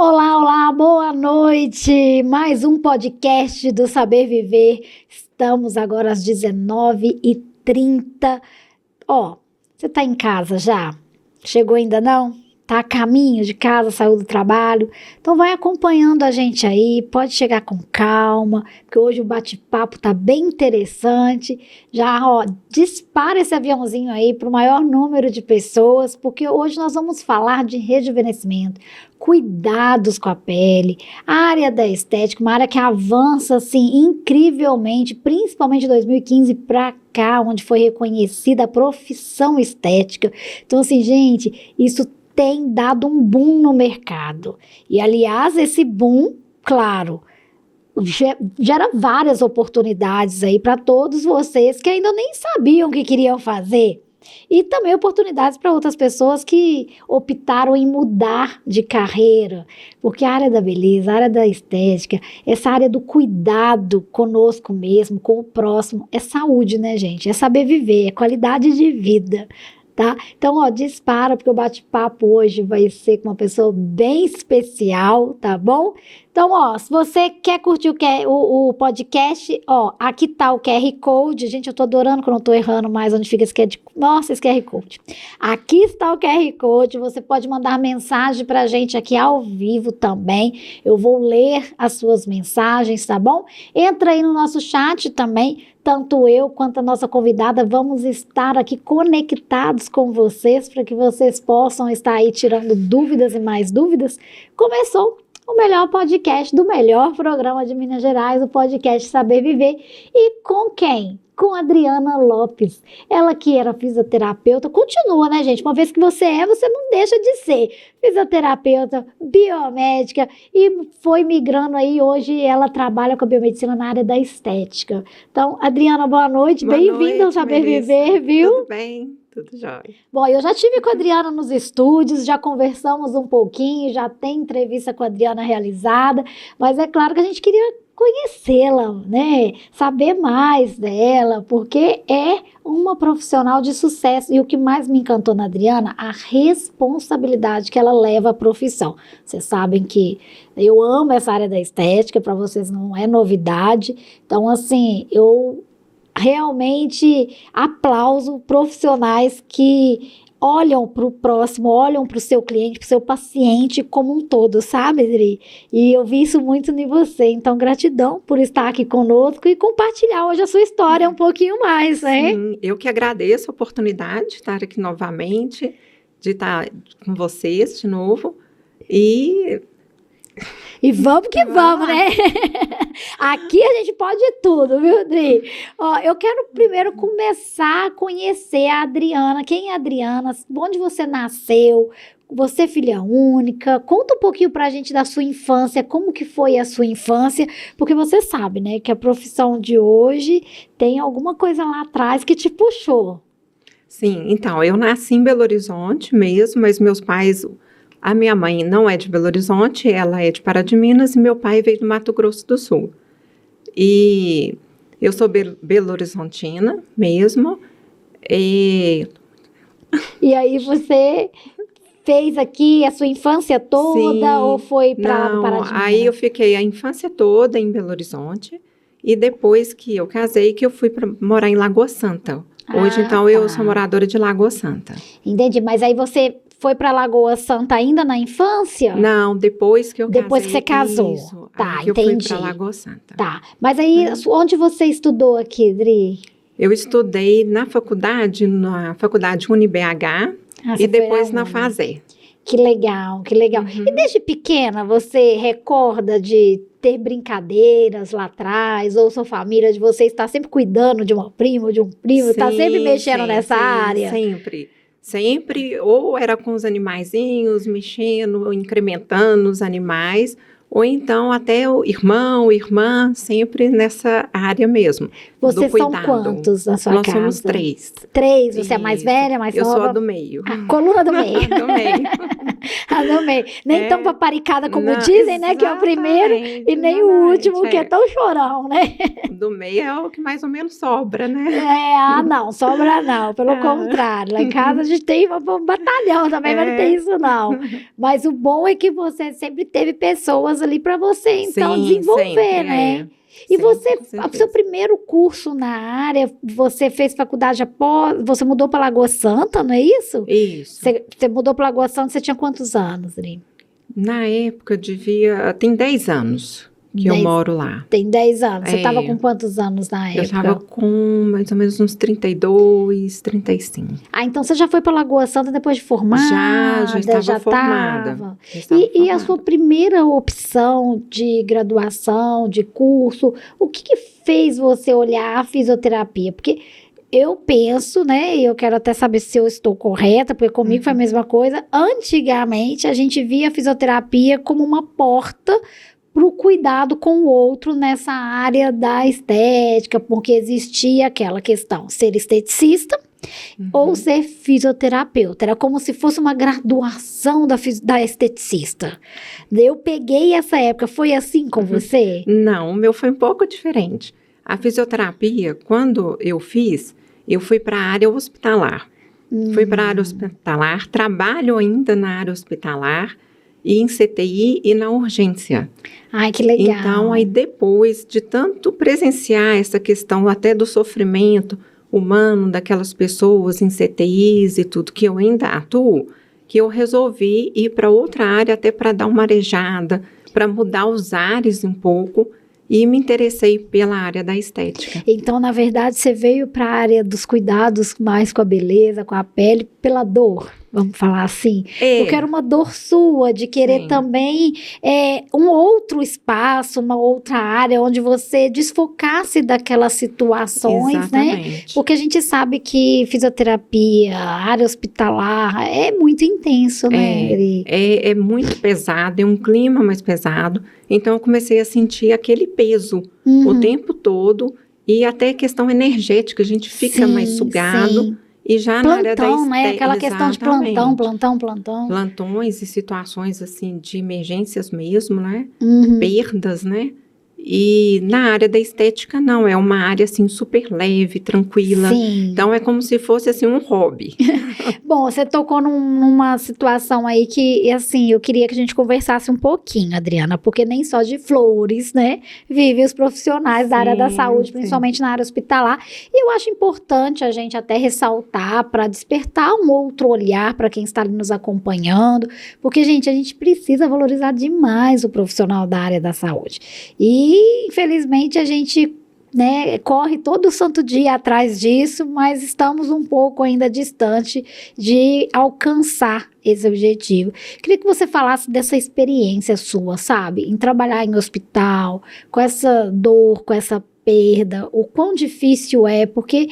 Olá, olá, boa noite! Mais um podcast do Saber Viver. Estamos agora às 19h30. Você tá em casa já? Chegou ainda não? Tá a caminho de casa, saiu do trabalho? Então vai acompanhando a gente aí, pode chegar com calma, porque hoje o bate-papo tá bem interessante. Já, dispara esse aviãozinho aí para o maior número de pessoas, porque hoje nós vamos falar de rejuvenescimento, cuidados com a pele, a área da estética, uma área que avança assim incrivelmente, principalmente de 2015 para cá, onde foi reconhecida a profissão estética. Então assim, gente, isso tem dado um boom no mercado. E, aliás, esse boom, claro, gera várias oportunidades aí para todos vocês que ainda nem sabiam o que queriam fazer. E também oportunidades para outras pessoas que optaram em mudar de carreira, porque a área da beleza, a área da estética, essa área do cuidado conosco mesmo, com o próximo, é saúde, né, gente? É saber viver, é qualidade de vida. Tá? Então, dispara, porque o bate-papo hoje vai ser com uma pessoa bem especial, tá bom? Então, se você quer curtir o podcast, aqui tá o QR Code. Gente, eu tô adorando quando eu tô errando mais onde fica esse QR Code. Nossa, esse QR Code. Aqui está o QR Code, você pode mandar mensagem pra gente aqui ao vivo também. Eu vou ler as suas mensagens, tá bom? Entra aí no nosso chat também. Tanto eu quanto a nossa convidada vamos estar aqui conectados com vocês para que vocês possam estar aí tirando dúvidas e mais dúvidas. Começou o melhor podcast do melhor programa de Minas Gerais, o podcast Saber Viver. E com quem? Com a Adriana Lopes. Ela que era fisioterapeuta, continua, né, gente? Uma vez que você não deixa de ser fisioterapeuta, biomédica e foi migrando aí. Hoje ela trabalha com a biomedicina na área da estética. Então, Adriana, boa noite. Bem-vinda ao Saber Viver, viu? Tudo bem? Tudo jóia. Bom, eu já estive com a Adriana nos estúdios, já conversamos um pouquinho, já tem entrevista com a Adriana realizada, mas é claro que a gente queria conhecê-la, né? Saber mais dela, porque é uma profissional de sucesso. E o que mais me encantou na Adriana, a responsabilidade que ela leva à profissão. Vocês sabem que eu amo essa área da estética, para vocês não é novidade. Então, assim, eu realmente aplauso profissionais que olham para o próximo, olham para o seu cliente, para o seu paciente como um todo, sabe, Adri? E eu vi isso muito em você, então gratidão por estar aqui conosco e compartilhar hoje a sua história um pouquinho mais, né? Sim, eu que agradeço a oportunidade de estar aqui novamente, de estar com vocês de novo e vamos que vamos, né? Aqui a gente pode tudo, viu, Adri? Eu quero primeiro começar a conhecer a Adriana. Quem é a Adriana? Onde você nasceu? Você é filha única? Conta um pouquinho pra gente da sua infância, como que foi a sua infância, porque você sabe, né, que a profissão de hoje tem alguma coisa lá atrás que te puxou. Sim, então, eu nasci em Belo Horizonte mesmo, mas meus pais... A minha mãe não é de Belo Horizonte, ela é de Pará de Minas e meu pai veio do Mato Grosso do Sul. E eu sou Belo Horizontina mesmo. E aí você fez aqui a sua infância toda? Sim, ou foi para Pará de Minas? Aí eu fiquei a infância toda em Belo Horizonte e depois que eu casei que eu fui para morar em Lagoa Santa. Hoje, então, eu sou moradora de Lagoa Santa. Entendi, mas aí você... foi para Lagoa Santa ainda na infância? Não, depois que eu casei. Depois que você casou. Isso, tá, aí entendi. Eu fui para Lagoa Santa. Tá, mas aí onde você estudou aqui, Dri? Eu estudei na faculdade UniBH e depois na FASER. Que legal, que legal. E desde pequena você recorda de ter brincadeiras lá atrás, ou sua família de vocês está sempre cuidando de uma prima, de um primo, está sempre mexendo nessa área? Sempre, ou era com os animaizinhos, mexendo, ou incrementando os animais, ou então até o irmão, irmã, sempre nessa área mesmo. Vocês são quantos na sua casa? Nós somos 3. 3? Você é mais velha, mais nova? Eu sou a do meio. A coluna do meio. Do meio. A no meio. Nem tão paparicada como Não, dizem, né? Que é o primeiro e nem o último, que é tão chorão, né? Do meio é o que mais ou menos sobra, né? Não, sobra não. Pelo contrário, lá em casa a gente tem um batalhão também, mas não tem isso não. Mas o bom é que você sempre teve pessoas ali para você, então, Sim, desenvolver, sempre, né? E Sim, você, com o certeza. seu primeiro curso na área, você fez faculdade após, você mudou para Lagoa Santa, não é isso? Isso. Você mudou para Lagoa Santa, você tinha quantos anos, Adri? Na época, tem 10 anos que eu moro lá. Tem 10 anos. Você estava É. com quantos anos na época? Eu estava com mais ou menos uns 32, 35. Então você já foi para Lagoa Santa depois de formada? Já estava formada. Tava. Já estava E a formada. sua primeira opção de graduação, de curso, o que fez você olhar a fisioterapia? Porque eu penso, né, e eu quero até saber se eu estou correta, porque comigo foi a mesma coisa. Antigamente, a gente via a fisioterapia como uma porta para o cuidado com o outro nessa área da estética, porque existia aquela questão, ser esteticista ou ser fisioterapeuta. Era como se fosse uma graduação da esteticista. Eu peguei essa época, foi assim com você? Não, o meu foi um pouco diferente. A fisioterapia, quando eu fiz, eu fui para a área hospitalar. Fui para a área hospitalar, trabalho ainda na área hospitalar, e em CTI e na urgência. Ai, que legal. Então, aí depois de tanto presenciar essa questão até do sofrimento humano daquelas pessoas em CTIs e tudo, que eu ainda atuo, que eu resolvi ir para outra área até para dar uma arejada, para mudar os ares um pouco, e me interessei pela área da estética. Então, na verdade, você veio para a área dos cuidados mais com a beleza, com a pele, pela dor, vamos falar assim. Porque era uma dor sua de querer também um outro espaço, uma outra área onde você desfocasse daquelas situações, Exatamente. né? Porque a gente sabe que fisioterapia, área hospitalar, é muito intenso, né? É muito pesado, é um clima mais pesado. Então, eu comecei a sentir aquele peso o tempo todo e até questão energética, a gente fica mais sugado. Sim. E já Plantão, na área da estética, né? Aquela questão de plantão. Plantões e situações assim de emergências mesmo, né? Perdas, né? E na área da estética não, é uma área assim super leve, tranquila. Sim. Então é como se fosse assim um hobby. Bom, você tocou numa situação aí que, assim, eu queria que a gente conversasse um pouquinho, Adriana, porque nem só de flores, né, vivem os profissionais da área da saúde, principalmente na área hospitalar. E eu acho importante a gente até ressaltar para despertar um outro olhar para quem está ali nos acompanhando, porque, gente, a gente precisa valorizar demais o profissional da área da saúde. E, infelizmente, a gente, né, corre todo santo dia atrás disso, mas estamos um pouco ainda distante de alcançar esse objetivo. Queria que você falasse dessa experiência sua, sabe? Em trabalhar em hospital, com essa dor, com essa perda, o quão difícil é, porque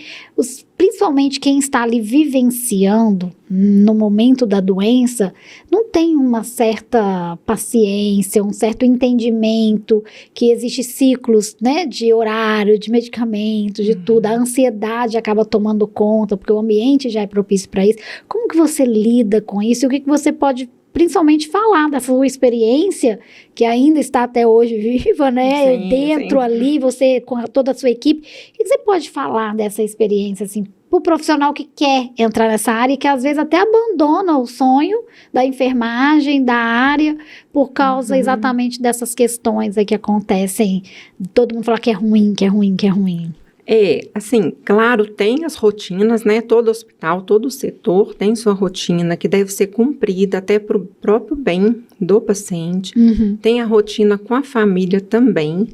principalmente quem está ali vivenciando no momento da doença, não tem uma certa paciência, um certo entendimento que existe ciclos, né, de horário, de medicamentos, de tudo. A ansiedade acaba tomando conta, porque o ambiente já é propício para isso. Como que você lida com isso? E o que você pode principalmente falar dessa sua experiência, que ainda está até hoje viva, né? Dentro ali, você com toda a sua equipe. O que você pode falar dessa experiência, assim, para o profissional que quer entrar nessa área e que às vezes até abandona o sonho da enfermagem, da área, por causa exatamente dessas questões aí que acontecem. Todo mundo fala que é ruim, que é ruim, que é ruim. Assim, claro, tem as rotinas, né? Todo hospital, todo setor tem sua rotina que deve ser cumprida até para o próprio bem do paciente. Tem a rotina com a família também.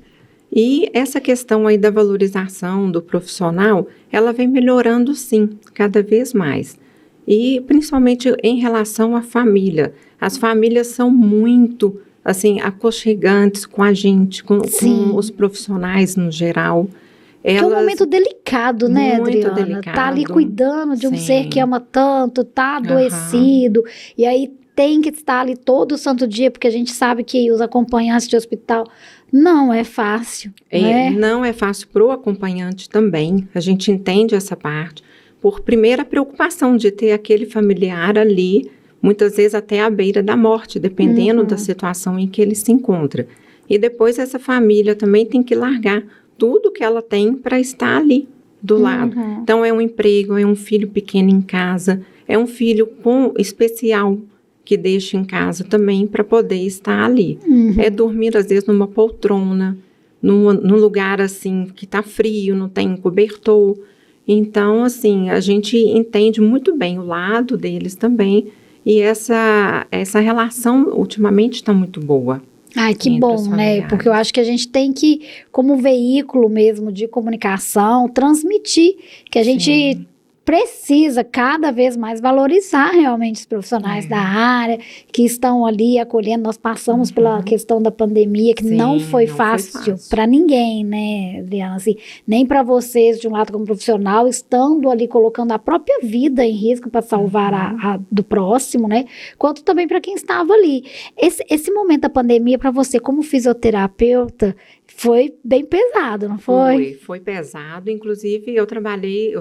E essa questão aí da valorização do profissional, ela vem melhorando sim, cada vez mais. E principalmente em relação à família. As famílias são muito, assim, aconchegantes com a gente, com os profissionais no geral. Que é um momento delicado, né, muito Adriana? Delicado. Tá ali cuidando de um ser que ama tanto, tá adoecido, e aí tem que estar ali todo santo dia, porque a gente sabe que os acompanhantes de hospital não é fácil, né? Não é fácil para o acompanhante também, a gente entende essa parte, por primeira preocupação de ter aquele familiar ali, muitas vezes até à beira da morte, dependendo Uhum. da situação em que ele se encontra. E depois essa família também tem que largar tudo que ela tem para estar ali do lado. Uhum. Então é um emprego, é um filho pequeno em casa, é um filho especial que deixa em casa também para poder estar ali. Uhum. É dormir às vezes numa poltrona, num lugar assim que está frio, não tem cobertor. Então, assim, a gente entende muito bem o lado deles também, e essa relação ultimamente está muito boa. Ai, que Entre bom, os né? familiares. Porque eu acho que a gente tem que, como veículo mesmo de comunicação, transmitir que a gente Sim. precisa cada vez mais valorizar realmente os profissionais É. da área que estão ali acolhendo. Nós passamos pela questão da pandemia, que Sim, não foi não foi fácil fácil. para ninguém, né, Adriana? Assim, nem para vocês, de um lado como profissional, estando ali colocando a própria vida em risco para salvar a do próximo, né? Quanto também para quem estava ali. Esse momento da pandemia, para você, como fisioterapeuta, foi bem pesado, não foi? Foi pesado. Inclusive, eu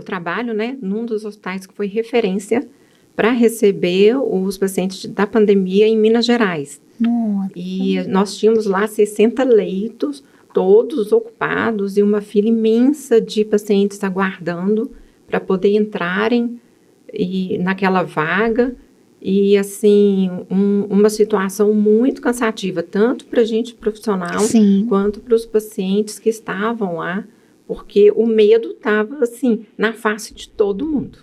trabalho, né, num dos hospitais que foi referência para receber os pacientes da pandemia em Minas Gerais. Nossa. E nós tínhamos lá 60 leitos, todos ocupados, e uma fila imensa de pacientes aguardando para poder entrarem naquela vaga. E, assim, uma situação muito cansativa, tanto para a gente profissional, Sim. quanto para os pacientes que estavam lá, porque o medo estava, assim, na face de todo mundo.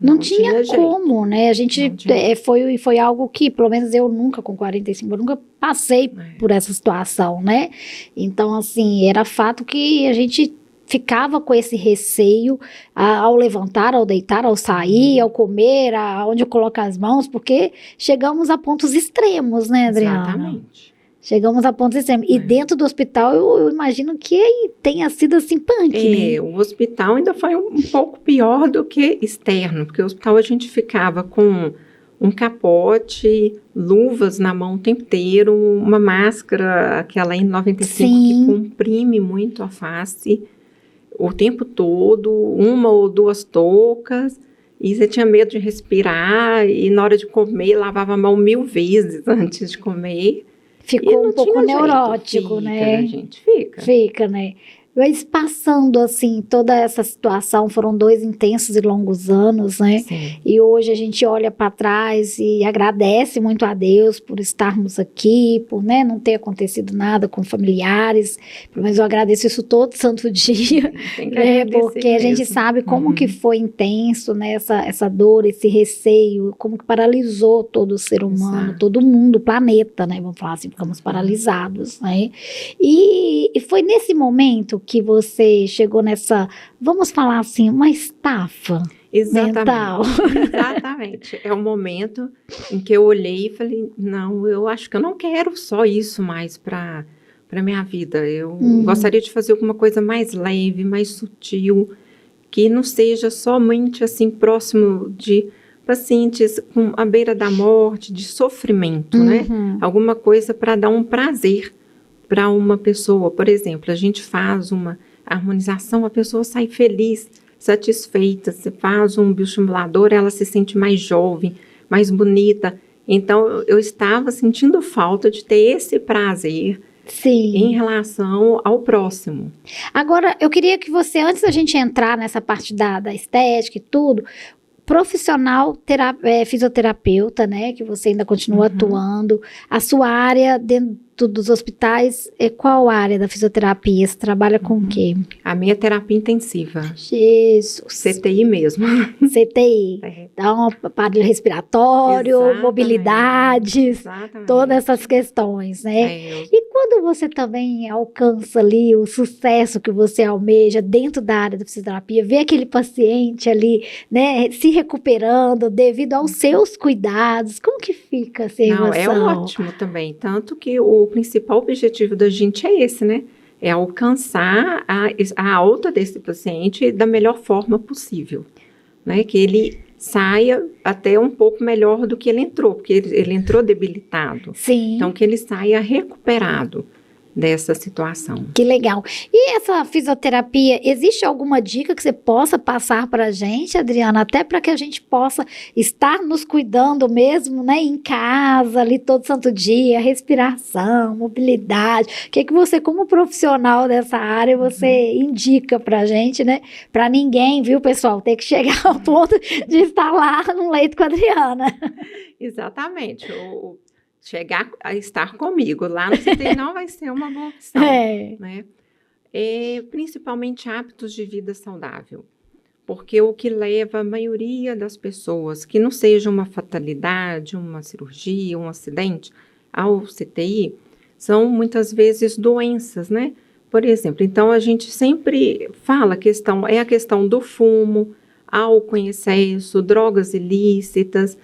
Não tinha jeito. como, né? A gente Não tinha. foi algo que, pelo menos eu nunca, com 45, eu nunca passei por essa situação, né? Então, assim, era fato que a gente ficava com esse receio ao levantar, ao deitar, ao sair, ao comer, aonde eu coloco as mãos, porque chegamos a pontos extremos, né, Adriana? Exatamente. Chegamos a pontos extremos. E dentro do hospital, eu imagino que tenha sido assim, punk, né? O hospital ainda foi um pouco pior do que externo, porque o hospital a gente ficava com um capote, luvas na mão o tempo inteiro, uma máscara, aquela N95 Sim. que comprime muito a face o tempo todo, uma ou duas toucas, e você tinha medo de respirar, e na hora de comer, lavava a mão 1000 vezes antes de comer. Ficou um pouco neurótico, né? A gente fica. Fica, né? Mas passando, assim, toda essa situação, foram 2 intensos e longos anos, né? Sim. E hoje a gente olha para trás e agradece muito a Deus por estarmos aqui, por, né, não ter acontecido nada com familiares. Pelo menos eu agradeço isso todo santo dia, Tem que né? agradecer Porque a gente mesmo. sabe como que foi intenso, né? Essa dor, esse receio, como que paralisou todo o ser humano, Exato. todo mundo, o planeta, né? Vamos falar assim, ficamos paralisados, né? E foi nesse momento que você chegou nessa, vamos falar assim, uma estafa mental. Exatamente. É o momento em que eu olhei e falei, não, eu acho que eu não quero só isso mais para minha vida. Eu gostaria de fazer alguma coisa mais leve, mais sutil, que não seja somente assim próximo de pacientes com à beira da morte, de sofrimento, né? Alguma coisa para dar um prazer para uma pessoa. Por exemplo, a gente faz uma harmonização, a pessoa sai feliz, satisfeita. Você faz um bioestimulador, ela se sente mais jovem, mais bonita. Então, eu estava sentindo falta de ter esse prazer. Sim. Em relação ao próximo. Agora, eu queria que você, antes da gente entrar nessa parte da estética e tudo, profissional fisioterapeuta, né, que você ainda continua atuando, a sua área dentro dos hospitais, qual área da fisioterapia? Você trabalha com o quê? A minha terapia intensiva. Jesus. CTI mesmo. CTI. Então, aparelho respiratório, Exatamente. mobilidades, Exatamente. todas essas questões, né? E quando você também alcança ali o sucesso que você almeja dentro da área da fisioterapia, vê aquele paciente ali, né, se recuperando devido aos seus cuidados, como que fica essa emoção? Não, é ótimo também, tanto que o principal objetivo da gente é esse, né? É alcançar a alta desse paciente da melhor forma possível, né? Que ele saia até um pouco melhor do que ele entrou, porque ele entrou debilitado. Sim. Então, que ele saia recuperado. dessa situação. Que legal. E essa fisioterapia, existe alguma dica que você possa passar para a gente, Adriana, até para que a gente possa estar nos cuidando mesmo, né, em casa, ali todo santo dia, respiração, mobilidade. O que você, como profissional dessa área, você indica para a gente, né? Para ninguém, viu, pessoal, ter que chegar ao ponto de estar lá no leito com a Adriana. Exatamente. Chegar a estar comigo lá no CTI não vai ser uma boa opção, né? Principalmente hábitos de vida saudável, porque o que leva a maioria das pessoas, que não seja uma fatalidade, uma cirurgia, um acidente, ao CTI, são muitas vezes doenças, né? Por exemplo, então a gente sempre fala a questão do fumo, álcool em excesso, drogas ilícitas.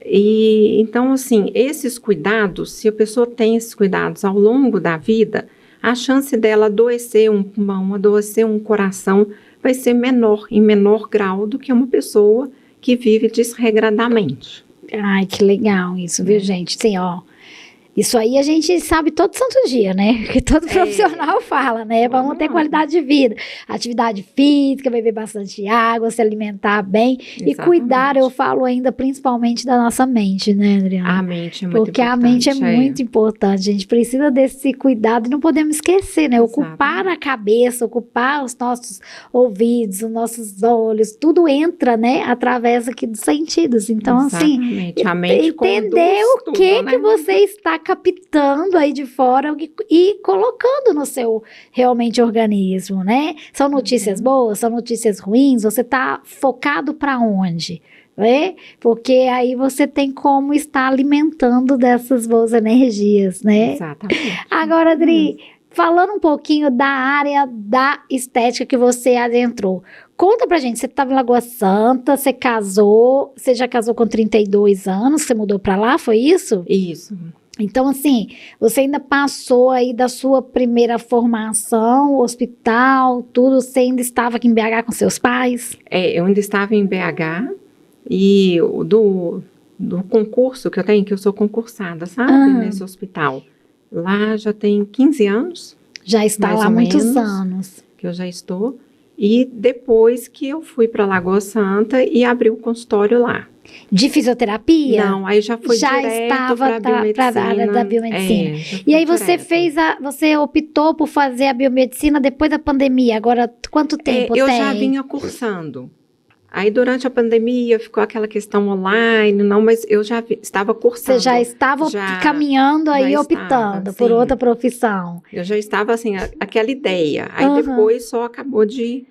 E então, assim, esses cuidados, se a pessoa tem esses cuidados ao longo da vida, a chance dela adoecer um pulmão, adoecer um coração, vai ser menor, em menor grau do que uma pessoa que vive desregradamente. Ai, que legal isso, viu, gente? Sim, ó. Isso aí a gente sabe todo santo dia, né? Que todo profissional fala, né? Vamos ter qualidade de vida, atividade física, beber bastante água, se alimentar bem. Exatamente. E cuidar, eu falo ainda principalmente da nossa mente, né, Adriana? A mente é muito Porque importante. a mente é muito importante. A gente precisa desse cuidado e não podemos esquecer, né? Exatamente. Ocupar a cabeça, ocupar os nossos ouvidos, os nossos olhos, tudo entra, né? Através aqui dos sentidos. Então, exatamente. Assim, a mente entender o que, né? Que você está captando aí de fora e colocando no seu realmente organismo, né? São notícias boas, são notícias ruins, você está focado para onde? Né? Porque aí você tem como estar alimentando dessas boas energias, né? Exatamente. Agora, Adri, falando um pouquinho da área da estética que você adentrou, conta pra gente, você estava em Lagoa Santa, você casou, você já casou com 32 anos, você mudou pra lá, foi isso? Isso. Então, assim, você ainda passou aí da sua primeira formação, hospital, tudo, você ainda estava aqui em BH com seus pais? Eu ainda estava em BH e do concurso que eu tenho, que eu sou concursada, sabe, nesse hospital, lá já tem 15 anos. Já está lá há muitos anos. Que eu já estou. E depois que eu fui para Lagoa Santa e abri o consultório lá. De fisioterapia? Não, aí já foi direto para a área da biomedicina. E aí você você optou por fazer a biomedicina depois da pandemia. Agora, quanto tempo tem? Eu já vinha cursando. Aí, durante a pandemia, ficou aquela questão online, mas eu já estava cursando. Você já estava caminhando aí, optando por outra profissão. Eu já estava, assim, aquela ideia. Aí, depois, só acabou de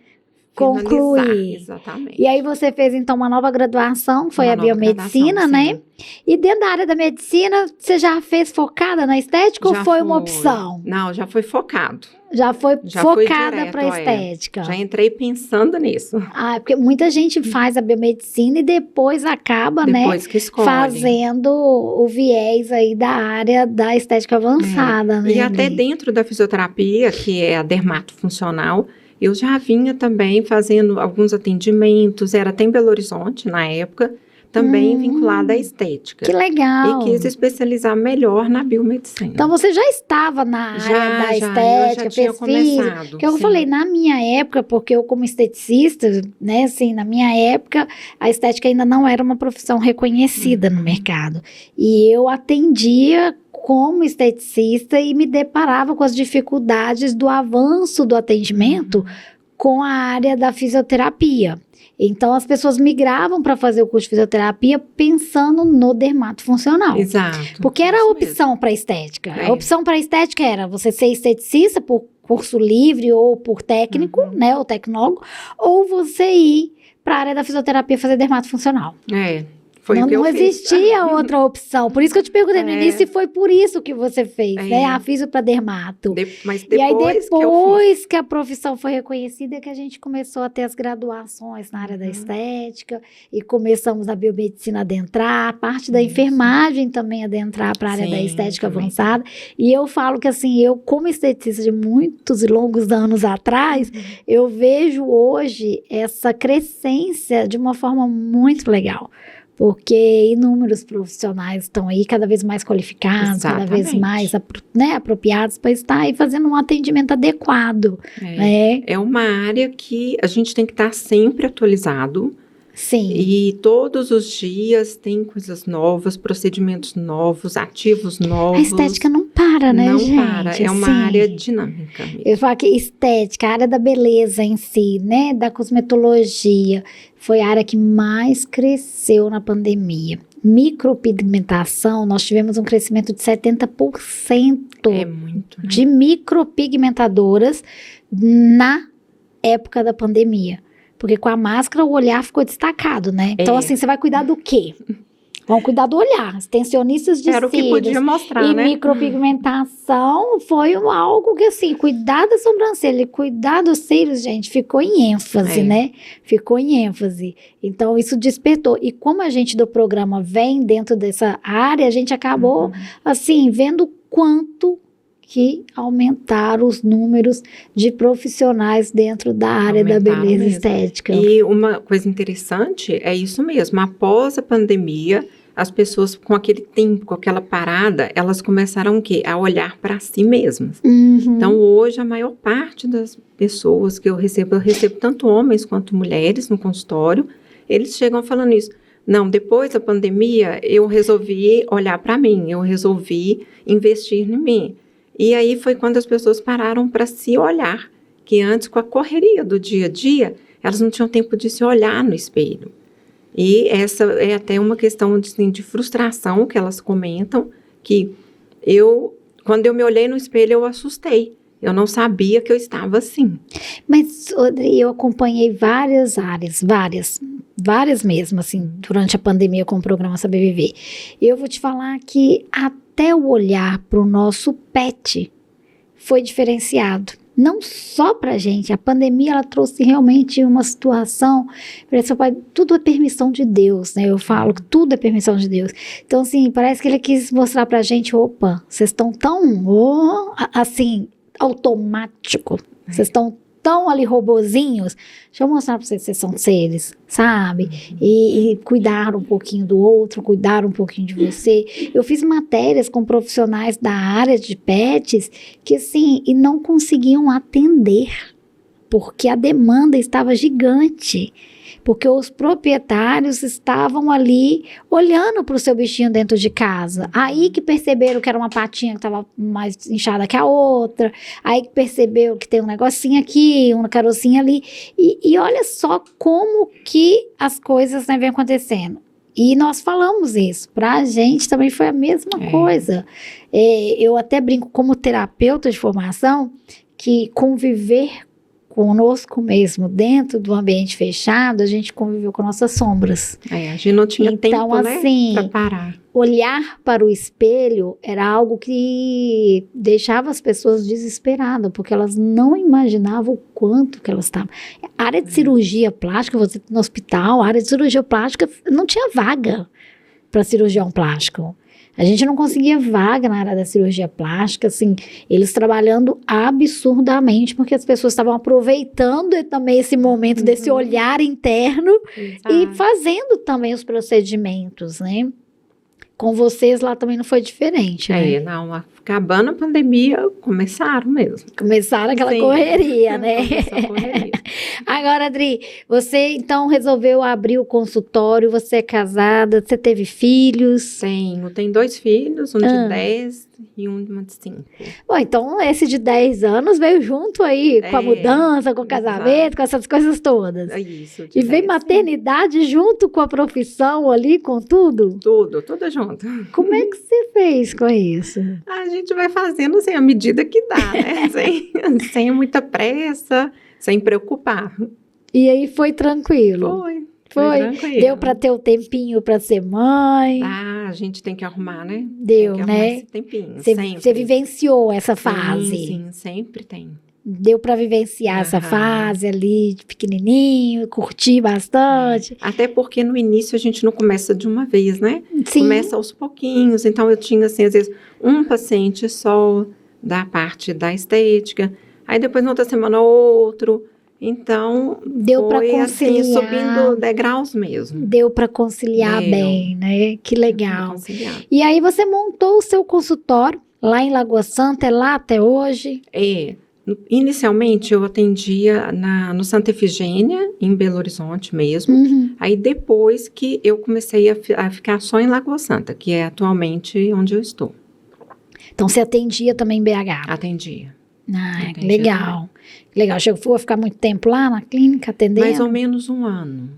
concluir. Exatamente. E aí, você fez, então, uma nova graduação, foi a biomedicina, né? E dentro da área da medicina, você já fez focada na estética ou foi uma opção? Não, já foi focado. Já foi focada para estética. Já entrei pensando nisso. Porque muita gente faz a biomedicina e depois acaba, que escolhe, fazendo o viés aí da área da estética avançada, né? E até dentro da fisioterapia, que é a dermatofuncional, eu já vinha também fazendo alguns atendimentos, era até em Belo Horizonte na época, também vinculada à estética. Que legal! E quis especializar melhor na biomedicina. Então, você já estava na área da estética, fez física? Que eu falei, na minha época, porque eu como esteticista, né, assim, na minha época, a estética ainda não era uma profissão reconhecida no mercado. E eu atendia como esteticista e me deparava com as dificuldades do avanço do atendimento com a área da fisioterapia. Então, as pessoas migravam para fazer o curso de fisioterapia pensando no dermatofuncional. Exato. Porque era a opção para estética. A opção para estética era você ser esteticista por curso livre ou por técnico, né, ou tecnólogo, ou você ir para a área da fisioterapia fazer dermatofuncional. Não existia outra opção. Por isso que eu te perguntei no início se foi por isso que você fez, né? A fisio para dermato. Mas depois e aí, depois que a profissão foi reconhecida, é que a gente começou a ter as graduações na área da estética e começamos a biomedicina a adentrar, parte da enfermagem também adentrar para a área da estética avançada. E eu falo que, assim, eu como esteticista de muitos e longos anos atrás, eu vejo hoje essa crescência de uma forma muito legal. porque inúmeros profissionais estão aí cada vez mais qualificados, cada vez Exatamente. mais apropriados para estar aí fazendo um atendimento adequado, né? É uma área que a gente tem que estar sempre atualizado. Sim. E todos os dias tem coisas novas, procedimentos novos, ativos novos. A estética não para, né, não gente? Não para, é uma Assim, área dinâmica mesmo. Eu falo que estética, a área da beleza em si, né, da cosmetologia, foi a área que mais cresceu na pandemia. Micropigmentação, nós tivemos um crescimento de 70% É muito, né? de micropigmentadoras na época da pandemia. Porque com a máscara o olhar ficou destacado, né? Então, assim, você vai cuidar do quê? Vão cuidar do olhar. Extensionistas de Era o que cílios podia mostrar, e né? micropigmentação foi algo que, assim, cuidar da sobrancelha e cuidar dos cílios, gente, ficou em ênfase, né? Ficou em ênfase. Então, isso despertou. E como a gente do programa vem dentro dessa área, a gente acabou, assim, vendo quanto que aumentaram os números de profissionais dentro da área da beleza mesmo. estética. E uma coisa interessante é isso mesmo, após a pandemia, as pessoas com aquele tempo, com aquela parada, elas começaram o quê? A olhar para si mesmas. Então, hoje, a maior parte das pessoas que eu recebo tanto homens quanto mulheres no consultório, eles chegam falando isso. Não, depois da pandemia, eu resolvi olhar para mim, eu resolvi investir em mim. E aí foi quando as pessoas pararam para se olhar, que antes, com a correria do dia a dia, elas não tinham tempo de se olhar no espelho. E essa é até uma questão de frustração que elas comentam, que quando eu me olhei no espelho, eu assustei. Eu não sabia que eu estava assim. Mas, Odri, eu acompanhei várias áreas, várias mesmo, assim, durante a pandemia com o programa Saber Viver. Eu vou te falar que até o olhar para o nosso pet foi diferenciado. Não só pra gente, a pandemia ela trouxe realmente uma situação, tudo é permissão de Deus, né? Eu falo que tudo é permissão de Deus. Então, assim, parece que ele quis mostrar pra gente, opa, vocês estão tão, assim, automático, vocês estão tão ali robozinhos, deixa eu mostrar pra vocês que vocês são seres, sabe? E cuidar um pouquinho do outro, cuidar um pouquinho de você. Eu fiz matérias com profissionais da área de pets que, assim, e não conseguiam atender, porque a demanda estava gigante. Porque os proprietários estavam ali olhando para o seu bichinho dentro de casa. Aí que perceberam que era uma patinha que estava mais inchada que a outra. Aí que percebeu que tem um negocinho aqui, uma carocinha ali. E olha só como que as coisas, né, vêm acontecendo. E nós falamos isso. Para a gente também foi a mesma coisa. Eu até brinco como terapeuta de formação que conviver conosco mesmo, dentro do ambiente fechado, a gente conviveu com nossas sombras. A gente não tinha então, tempo, assim, né, para parar. Olhar para o espelho era algo que deixava as pessoas desesperadas, porque elas não imaginavam o quanto que elas estavam. A área de cirurgia plástica, você no hospital, a área de cirurgia plástica, não tinha vaga para cirurgião plástico. A gente não conseguia vaga na área da cirurgia plástica, assim, eles trabalhando absurdamente, porque as pessoas estavam aproveitando também esse momento desse olhar interno e fazendo também os procedimentos, né? Com vocês lá também não foi diferente, né? Não, acabando a pandemia, começaram mesmo. Começaram aquela correria, né? Começou a correria. Agora, Adri, você então resolveu abrir o consultório, você é casada, você teve filhos? Tenho 2 filhos, um de 10 e uma de 5. Bom, então esse de 10 anos veio junto aí com a mudança, com o casamento, com essas coisas todas. Isso. E veio maternidade junto com a profissão ali, com tudo? Tudo junto. Como é que você fez com isso? A gente vai fazendo assim, à medida que dá, né? sem muita pressa, sem preocupar. E aí foi tranquilo? Foi tranquilo. Deu para ter o tempinho para ser mãe? A gente tem que arrumar, né? Deu, tem que né? Esse tempinho, Você vivenciou essa fase? Sim, sempre tem. Deu para vivenciar essa fase ali de pequenininho, curtir bastante. Até porque no início a gente não começa de uma vez, né? Sim. Começa aos pouquinhos. Então eu tinha, assim, às vezes, um paciente só da parte da estética. Aí depois, na outra semana, outro. Então, Deu para foi assim, conciliar. subindo degraus mesmo. Deu para conciliar Deu. bem, né? Que legal. Conciliar. E aí você montou o seu consultório lá em Lagoa Santa, é lá até hoje? Inicialmente eu atendia no Santa Efigênia, em Belo Horizonte mesmo. Uhum. Aí depois que eu comecei a ficar só em Lagoa Santa, que é atualmente onde eu estou. Então você atendia também em BH? Atendia. Ah, Atendia legal. Legal. Chegou a ficar muito tempo lá na clínica atendendo? Mais ou menos um ano.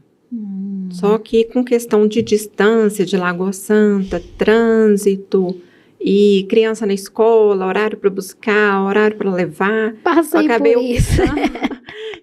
Só que com questão de distância de Lagoa Santa, trânsito e criança na escola, horário para buscar, horário para levar. Passei acabei por isso.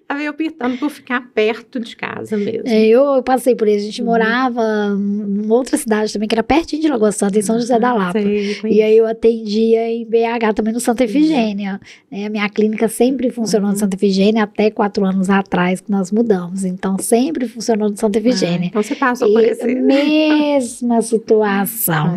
Acabei optando por ficar perto de casa mesmo. Eu passei por isso. A gente morava em outra cidade também, que era pertinho de Lagoa Santa, em São José da Lapa. E aí eu atendia em BH também no Santa Efigênia. A minha clínica sempre funcionou no Santa Efigênia até 4 anos atrás que nós mudamos. Então sempre funcionou no Santa Efigênia. Então você passou por esse... Mesma situação,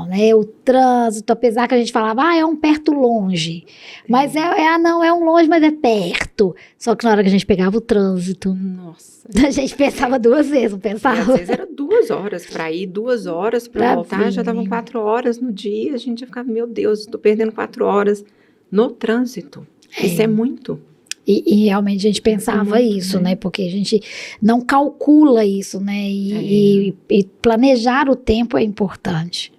né? O trânsito, apesar que a gente falava, é um perto longe. Mas não é um longe, mas é perto. Só que na hora que a gente pegava o trânsito, nossa, a gente pensava 2 vezes, não pensava? Às vezes era 2 horas para ir, 2 horas para voltar, já estavam 4 horas no dia, a gente já ficava, meu Deus, estou perdendo 4 horas no trânsito. Isso é muito. E realmente a gente pensava muito, isso, né? Porque a gente não calcula isso, né? E planejar o tempo é importante.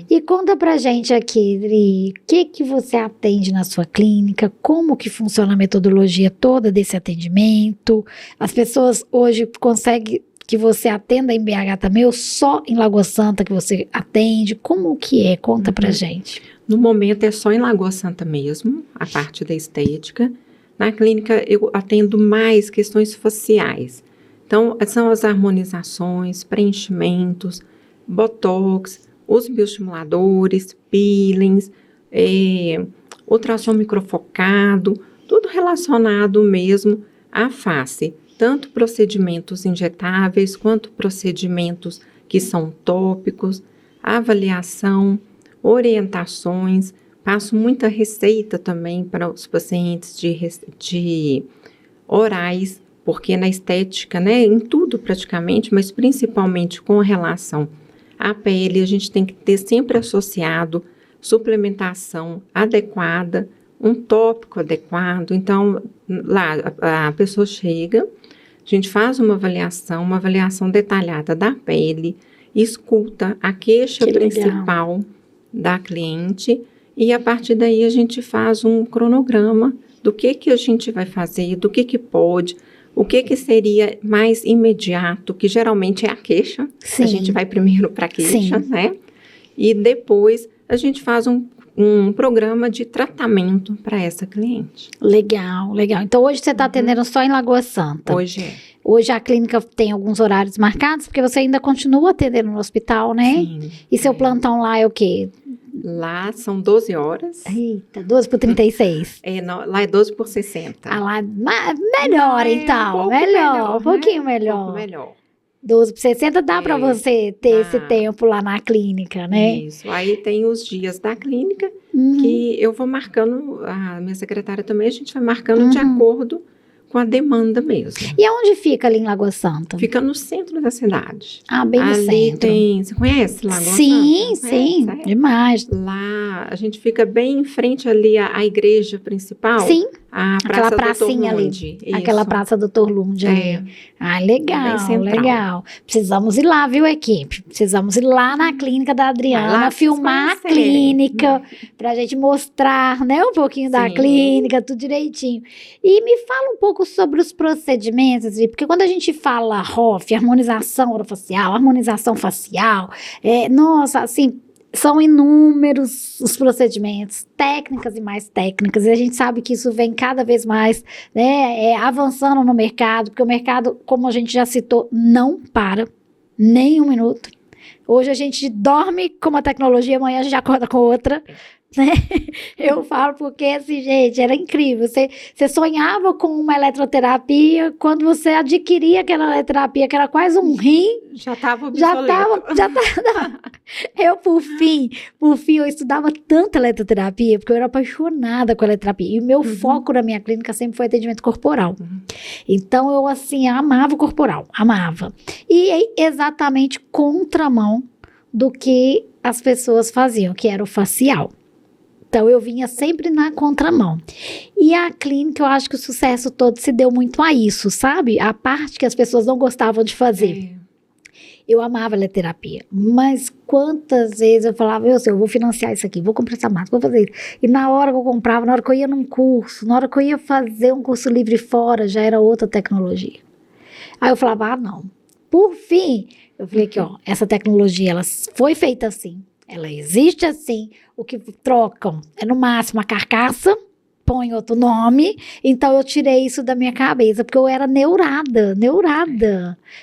E conta pra gente aqui, Dri, o que você atende na sua clínica, como que funciona a metodologia toda desse atendimento, as pessoas hoje conseguem que você atenda em BH também ou só em Lagoa Santa que você atende, como que é? Conta pra gente. No momento é só em Lagoa Santa mesmo, a parte da estética. Na clínica eu atendo mais questões faciais, então são as harmonizações, preenchimentos, botox, os bioestimuladores, peelings, ultrassom microfocado, tudo relacionado mesmo à face, tanto procedimentos injetáveis quanto procedimentos que são tópicos, avaliação, orientações, passo muita receita também para os pacientes de orais, porque na estética, né, em tudo praticamente, mas principalmente com relação à pele, a gente tem que ter sempre associado suplementação adequada, um tópico adequado. Então, lá a pessoa chega, a gente faz uma avaliação detalhada da pele, escuta a queixa principal da cliente e a partir daí a gente faz um cronograma do que a gente vai fazer, do que pode. O que seria mais imediato, que geralmente é a queixa. Sim. A gente vai primeiro para a queixa, sim, né? E depois a gente faz um programa de tratamento para essa cliente. Legal. Então hoje você está atendendo só em Lagoa Santa? Hoje é. Hoje a clínica tem alguns horários marcados, porque você ainda continua atendendo no hospital, né? Sim. E seu plantão lá é o quê? Lá são 12 horas. Eita, 12 por 36. Lá é 12 por 60. Ah, lá, melhor então, melhor, um pouquinho melhor. Um pouco melhor. 12 por 60 dá para você ter esse tempo lá na clínica, né? Isso, aí tem os dias da clínica, que eu vou marcando, a minha secretária também, a gente vai marcando de acordo com a demanda mesmo. E aonde fica ali em Lagoa Santa? Fica no centro da cidade. Ah, bem no centro. Você conhece Lagoa Santa? Sim, demais. Lá, a gente fica bem em frente ali à igreja principal. Sim. Aquela pracinha ali. Aquela praça Doutor Lund ali. Ah, legal. Precisamos ir lá, viu, equipe? Precisamos ir lá na clínica da Adriana, filmar a clínica, pra gente mostrar, né, um pouquinho da clínica, tudo direitinho. E me fala um pouco sobre os procedimentos, porque quando a gente fala ROF, harmonização orofacial, harmonização facial, nossa, assim, são inúmeros os procedimentos, técnicas e mais técnicas, e a gente sabe que isso vem cada vez mais, né, avançando no mercado, porque o mercado, como a gente já citou, não para nem um minuto. Hoje a gente dorme com uma tecnologia, amanhã a gente acorda com outra, né? Eu falo porque, assim, gente, era incrível. Você sonhava com uma eletroterapia, quando você adquiria aquela eletroterapia, que era quase um rim, Já estava já obsoleto. tava. Eu, por fim, eu estudava tanto eletroterapia, porque eu era apaixonada com eletroterapia. E o meu foco na minha clínica sempre foi atendimento corporal. Então, eu, assim, amava o corporal, amava. E exatamente contramão do que as pessoas faziam, que era o facial. Então, eu vinha sempre na contramão. E a clínica, eu acho que o sucesso todo se deu muito a isso, sabe? A parte que as pessoas não gostavam de fazer. Eu amava a terapia, mas quantas vezes eu falava, eu vou financiar isso aqui, vou comprar essa máscara, vou fazer isso. E na hora que eu comprava, na hora que eu ia num curso, na hora que eu ia fazer um curso livre fora, já era outra tecnologia. Aí eu falava, não. Por fim, eu falei aqui, essa tecnologia, ela foi feita assim, ela existe assim, o que trocam é no máximo a carcaça, põe outro nome, então eu tirei isso da minha cabeça, porque eu era neurada.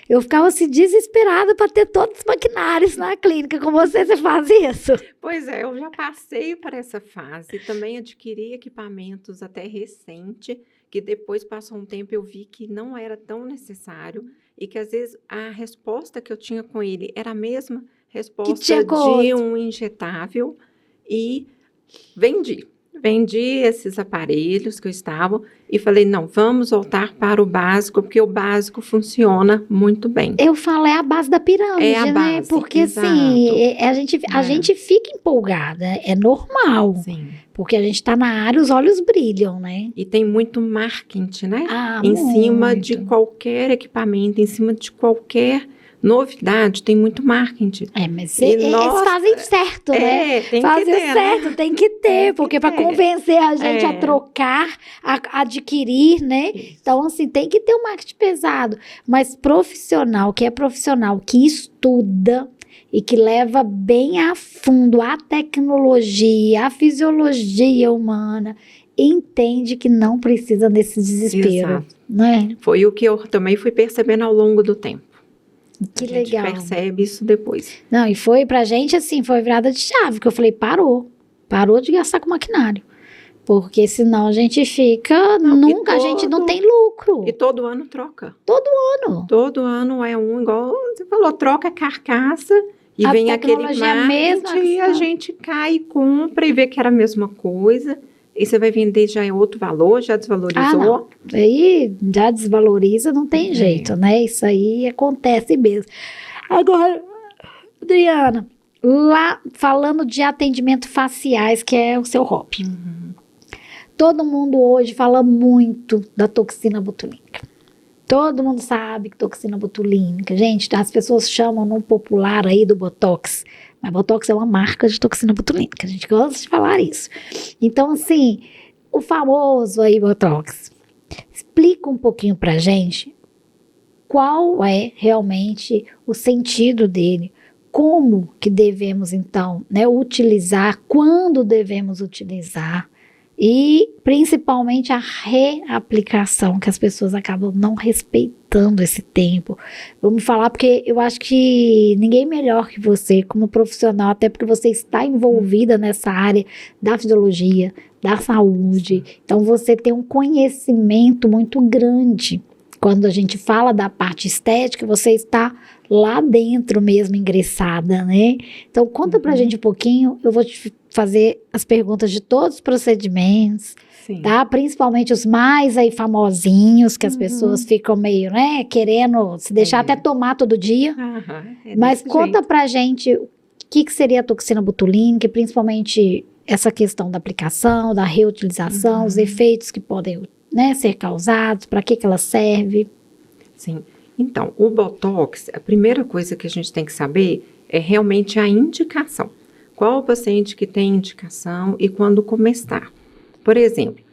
Eu ficava assim, desesperada para ter todos os maquinários na clínica. Com você faz isso? Pois é, eu já passei por essa fase, também adquiri equipamentos até recente, que depois passou um tempo eu vi que não era tão necessário, e que às vezes a resposta que eu tinha com ele era a mesma resposta de um injetável, e vendi esses aparelhos que eu estava e falei, não, vamos voltar para o básico, porque o básico funciona muito bem. Eu falo, é a base da pirâmide, é a base, né? Porque exato. Assim, a gente fica empolgada, é normal. Sim. Porque a gente está na área, os olhos brilham, né? E tem muito marketing, né? Em cima de qualquer equipamento, em cima de qualquer novidade, tem muito marketing. Mas eles fazem certo, né? Tem fazem que ter, certo, né? tem que ter, porque para convencer a gente a trocar, a adquirir, né? Isso. Então, assim, tem que ter um marketing pesado. Mas profissional, que estuda e que leva bem a fundo a tecnologia, a fisiologia humana, entende que não precisa desse desespero. Exato. Né? Foi o que eu também fui percebendo ao longo do tempo. Que a gente legal. Percebe isso depois. Não, e foi pra gente assim, foi virada de chave, que eu falei, parou de gastar com maquinário. Porque senão a gente fica, a gente não tem lucro. E todo ano troca. Todo ano. Todo ano é igual você falou, troca a carcaça e vem aquele marketing e a gente cai e compra e vê que era a mesma coisa. E você vai vender, já é outro valor, já desvalorizou. Não. Aí já desvaloriza, não tem jeito, né? Isso aí acontece mesmo. Agora, Adriana, lá falando de atendimento faciais, que é o seu hobby. Todo mundo hoje fala muito da toxina botulínica. Todo mundo sabe que toxina botulínica, gente, as pessoas chamam no popular aí do Botox, mas Botox é uma marca de toxina botulínica, a gente gosta de falar isso. Então, assim, o famoso aí Botox, explica um pouquinho pra gente qual é realmente o sentido dele, como que devemos, então, né, utilizar, quando devemos utilizar, e principalmente a reaplicação, que as pessoas acabam não respeitando esse tempo. Vamos falar, porque eu acho que ninguém melhor que você, como profissional, até porque você está envolvida nessa área da fisiologia, da saúde. Então você tem um conhecimento muito grande. Quando a gente fala da parte estética, você está lá dentro mesmo, ingressada, né? Então, conta pra gente um pouquinho, eu vou te fazer as perguntas de todos os procedimentos, tá? Principalmente os mais aí famosinhos, que as pessoas ficam meio, né, querendo se deixar até tomar todo dia. Mas conta pra gente o que seria a toxina botulínica, e principalmente essa questão da aplicação, da reutilização, os efeitos que podem, né, ser causados, para que ela serve. Sim. Então, o Botox, a primeira coisa que a gente tem que saber é realmente a indicação. Qual o paciente que tem indicação e quando começar. Por exemplo,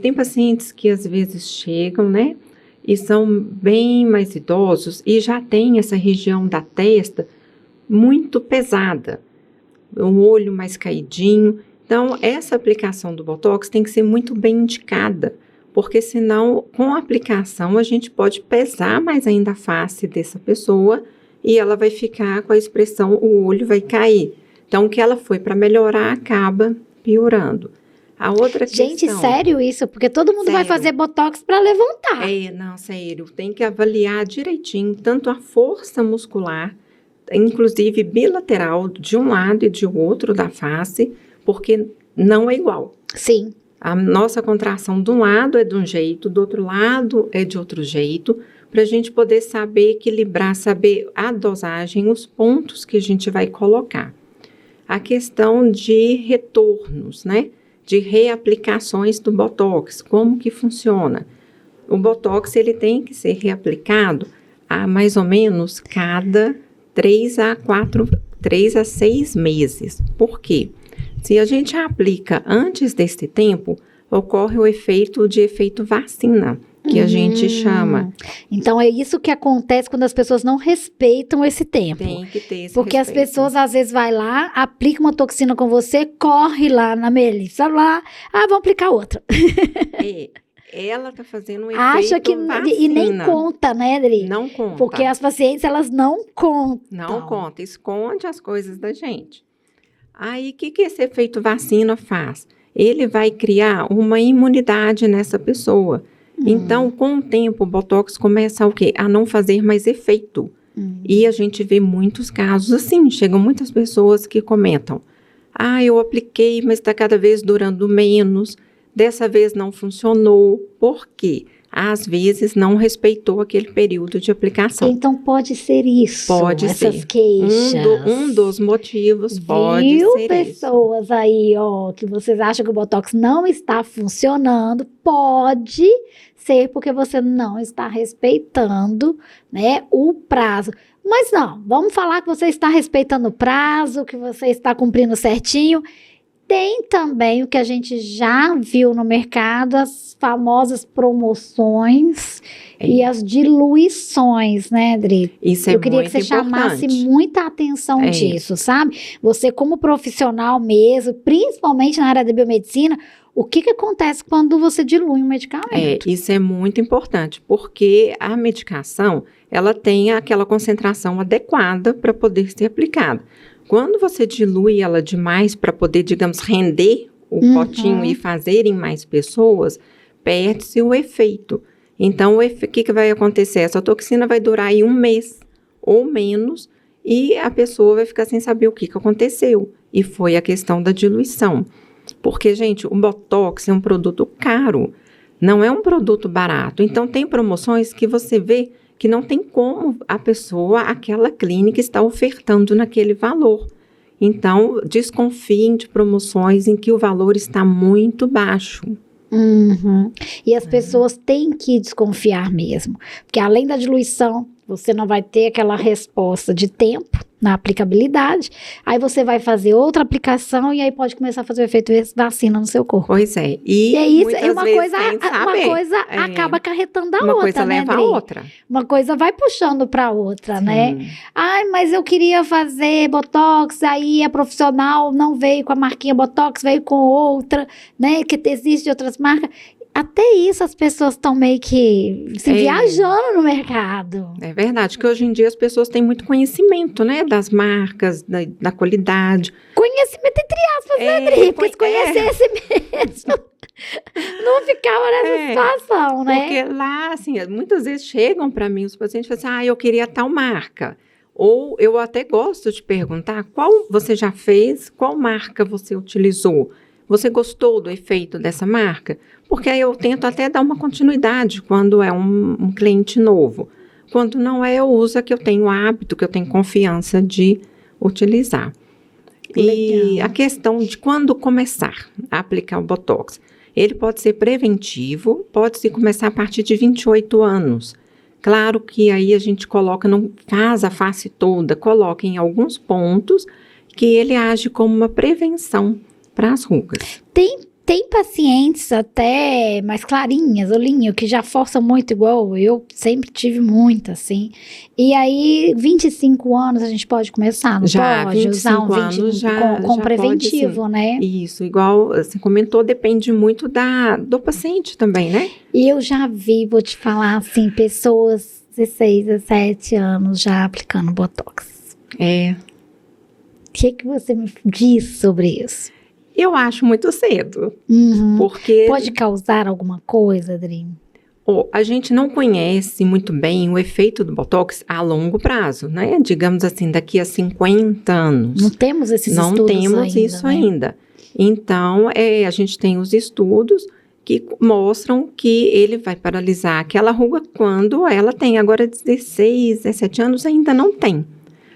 tem pacientes que às vezes chegam, né, e são bem mais idosos e já tem essa região da testa muito pesada, um olho mais caidinho. Então, essa aplicação do Botox tem que ser muito bem indicada, porque senão, com a aplicação, a gente pode pesar mais ainda a face dessa pessoa e ela vai ficar com a expressão, o olho vai cair. Então, o que ela foi para melhorar acaba piorando. A outra Gente, questão... sério isso? Porque todo mundo vai Sério. fazer botox para levantar. Não, sério. Tem que avaliar direitinho tanto a força muscular, inclusive bilateral, de um lado e de outro da face, porque não é igual. Sim. A nossa contração de um lado é de um jeito, do outro lado é de outro jeito, para a gente poder saber equilibrar, saber a dosagem, os pontos que a gente vai colocar. A questão de retornos, né? De reaplicações do Botox, como que funciona? O Botox, ele tem que ser reaplicado a mais ou menos cada 3 a 6 meses. Por quê? Se a gente aplica antes desse tempo, ocorre o efeito vacina, que a gente chama. Então, é isso que acontece quando as pessoas não respeitam esse tempo. Tem que ter esse Porque respeito. as pessoas, às vezes, vai lá, aplica uma toxina com você, corre lá na Melissa lá, vamos aplicar outra. Ela tá fazendo um efeito Acha que... vacina. E nem conta, né, Adri? Não conta. Porque as pacientes, elas não contam. Não conta, esconde as coisas da gente. Aí, o que esse efeito vacina faz? Ele vai criar uma imunidade nessa pessoa. Então, com o tempo, o Botox começa o quê? A não fazer mais efeito. E a gente vê muitos casos assim. Chegam muitas pessoas que comentam: eu apliquei, mas está cada vez durando menos. Dessa vez não funcionou. Por quê? Às vezes não respeitou aquele período de aplicação. Então pode ser isso. Pode essas ser. queixas. Um dos motivos pode ser pessoas isso. aí, que vocês acham que o Botox não está funcionando, pode ser porque você não está respeitando, né, o prazo. Mas não, vamos falar que você está respeitando o prazo, que você está cumprindo certinho. Tem também o que a gente já viu no mercado, as famosas promoções e as diluições, né, Adri? Isso é muito importante. Eu queria que você chamasse muita atenção disso, sabe? Você como profissional mesmo, principalmente na área da biomedicina, o que acontece quando você dilui um medicamento? Isso é muito importante, porque a medicação, ela tem aquela concentração adequada para poder ser aplicada. Quando você dilui ela demais para poder, digamos, render o potinho e fazer em mais pessoas, perde-se o efeito. Então, o que vai acontecer? Essa toxina vai durar aí 1 mês ou menos e a pessoa vai ficar sem saber o que aconteceu. E foi a questão da diluição. Porque, gente, o Botox é um produto caro, não é um produto barato. Então, tem promoções que você vê que não tem como a pessoa, aquela clínica, está ofertando naquele valor. Então, desconfiem de promoções em que o valor está muito baixo. E as pessoas têm que desconfiar mesmo, porque além da diluição, você não vai ter aquela resposta de tempo na aplicabilidade, aí você vai fazer outra aplicação e aí pode começar a fazer o efeito vacina no seu corpo. Pois é. E é isso, uma coisa acaba acarretando a outra, uma coisa leva a outra. Uma coisa vai puxando para outra, né? Mas eu queria fazer Botox, aí a profissional não veio com a marquinha Botox, veio com outra, né? Que existe outras marcas. Até isso as pessoas estão meio que viajando no mercado. É verdade, que hoje em dia as pessoas têm muito conhecimento, né? Das marcas, da qualidade. Conhecimento entre aspas, né, Adri? Porque se conhecesse mesmo, não ficava nessa situação, né? Porque lá, assim, muitas vezes chegam para mim os pacientes e falam assim, eu queria tal marca. Ou eu até gosto de perguntar, qual você já fez, qual marca você utilizou? Você gostou do efeito dessa marca? Porque aí eu tento até dar uma continuidade quando é um cliente novo. Quando não é, eu uso a que eu tenho hábito, que eu tenho confiança de utilizar. E a questão de quando começar a aplicar o Botox. Ele pode ser preventivo, pode-se começar a partir de 28 anos. Claro que aí a gente coloca, não faz a face toda, coloca em alguns pontos que ele age como uma prevenção para as rugas. Tem pacientes até mais clarinhas, olhinho, que já forçam muito igual eu sempre tive muito, assim. E aí, 25 anos a gente pode começar, não pode? Usar um 20 com preventivo, pode, né? Isso, igual você comentou, depende muito do paciente também, né? E eu já vi, vou te falar, assim, pessoas 16, 17 anos já aplicando Botox. É, O que você me diz sobre isso? eu acho muito cedo, Uhum. porque Pode causar alguma coisa, Adri? a gente não conhece muito bem o efeito do Botox a longo prazo, né? Digamos assim, daqui a 50 anos. Não temos esses Não estudos temos ainda, isso né? ainda. Então, a gente tem os estudos que mostram que ele vai paralisar aquela ruga quando ela tem. Agora, 16, 17 anos ainda não tem.